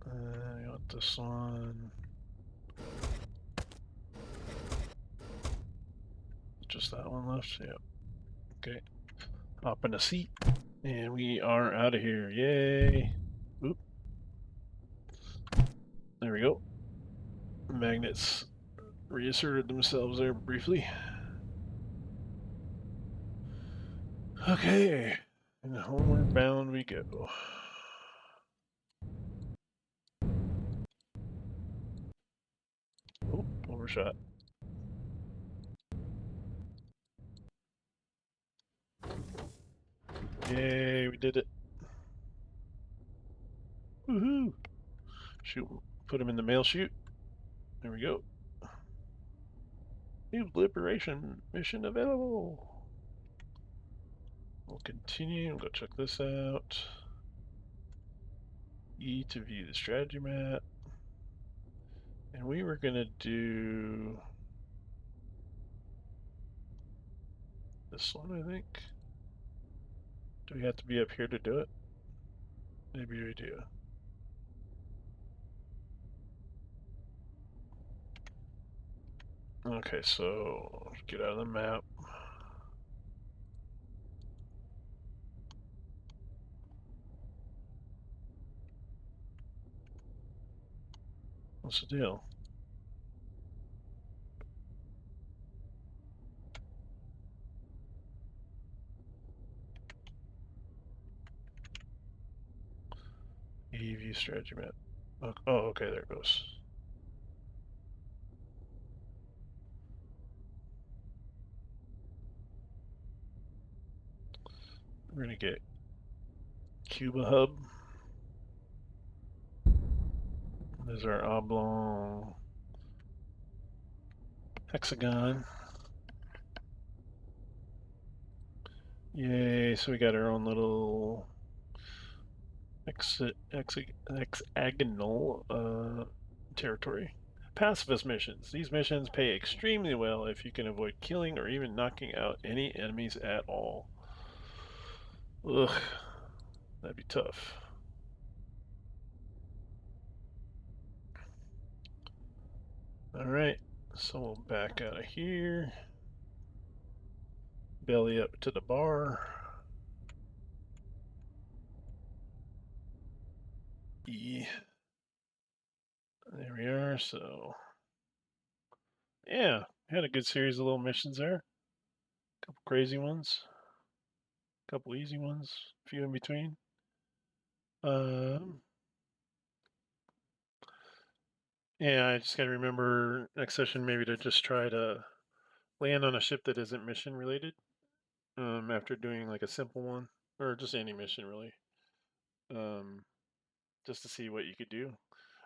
I got this one. Just that one left. Yep. Okay. Hop in a seat. And we are out of here. Yay. Oop. There we go. Magnets reasserted themselves there briefly. Okay. And homeward bound we go. Oh, overshot. Yay, we did it. Woohoo! Shoot, put him in the mail chute. There we go. New liberation mission available. We'll continue. We'll go check this out. E to view the strategy map. And we were going to do this one, I think. Do we have to be up here to do it? Maybe we do. Okay, so get out of the map. What's the deal? E view strategy map. Oh, okay, there it goes. We're gonna get Cuba hub. There's our oblong hexagon. Yay, so we got our own little hexagonal territory. Pacifist missions. These missions pay extremely well if you can avoid killing or even knocking out any enemies at all. Ugh, that'd be tough. Alright, so we'll back out of here. Belly up to the bar. E. There we are, so yeah, had a good series of little missions there. Couple crazy ones, couple easy ones, a few in between. Um, yeah, I just gotta remember next session maybe to just try to land on a ship that isn't mission related. After doing like a simple one or just any mission really. Um, just to see what you could do.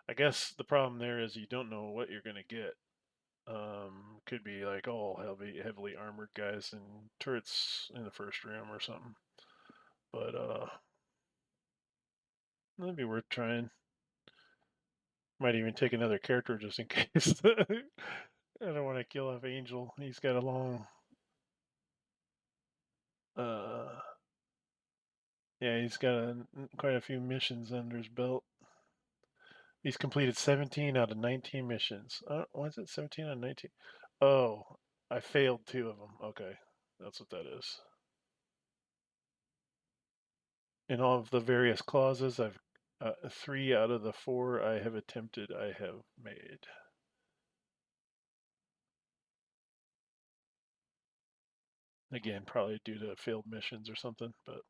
I guess the problem there is you don't know what you're gonna get. Could be like all heavily armored guys and turrets in the first room or something. But that'd be worth trying. Might even take another character just in case. I don't want to kill off Angel. He's got a long uh yeah, he's got quite a few missions under his belt. He's completed 17 out of 19 missions. Why is it 17 out of 19? Oh, I failed 2 of them. Okay, that's what that is. In all of the various clauses, I've 3 out of the 4 I have attempted, I have made. Again, probably due to failed missions or something, but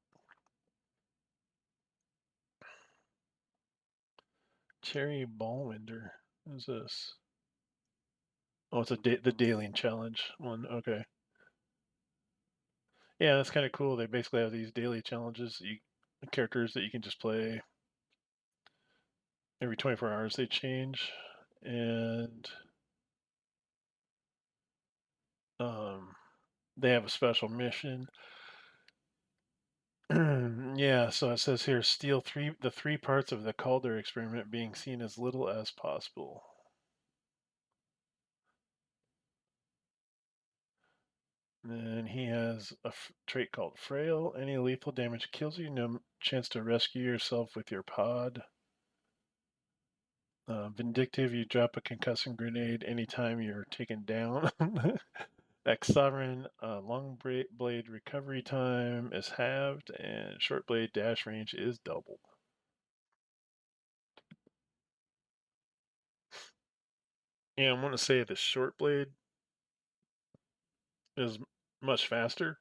Cherry Ballwinder. Who's this? Oh, it's the Daily Challenge one. Okay. Yeah, that's kind of cool. They basically have these daily challenges, characters that you can just play every 24 hours. They change, and um, they have a special mission. Yeah, so it says here, steal the 3 parts of the Calder experiment, being seen as little as possible. And he has a trait called Frail. Any lethal damage kills you. No chance to rescue yourself with your pod. Vindictive, you drop a concussing grenade anytime you're taken down. Ex Sovereign, long blade recovery time is halved, and short blade dash range is doubled. Yeah, I want to say the short blade is much faster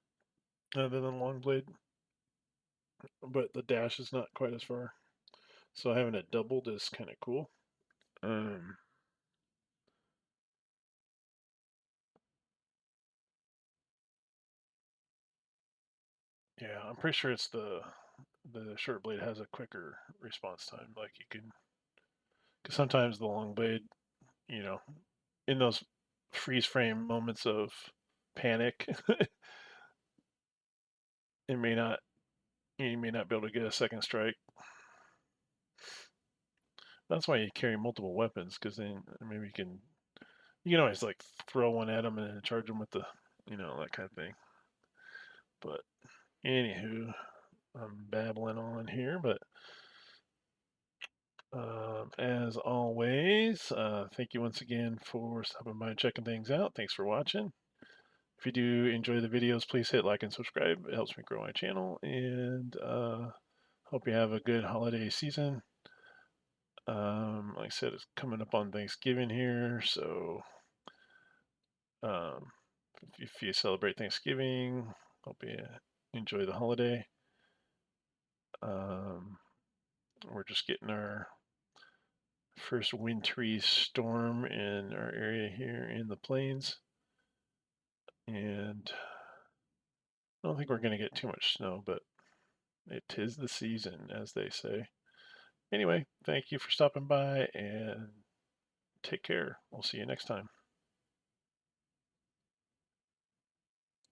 than the long blade, but the dash is not quite as far. So having it doubled is kind of cool. Um, Yeah, I'm pretty sure it's the short blade has a quicker response time. Like you can, because sometimes the long blade, you know, in those freeze frame moments of panic, it may not you may not be able to get a second strike. That's why you carry multiple weapons, because then maybe you can always like throw one at them and then charge them with the that kind of thing. But anywho, I'm babbling on here, but as always, thank you once again for stopping by and checking things out. Thanks for watching. If you do enjoy the videos, please hit like and subscribe. It helps me grow my channel, and hope you have a good holiday season. Like I said, it's coming up on Thanksgiving here, so um, if you celebrate Thanksgiving, hope you enjoy the holiday. Um, we're just getting our first wintry storm in our area here in the plains, and I don't think we're going to get too much snow, but it is the season, as they say. Anyway, thank you for stopping by and take care. We'll see you next time.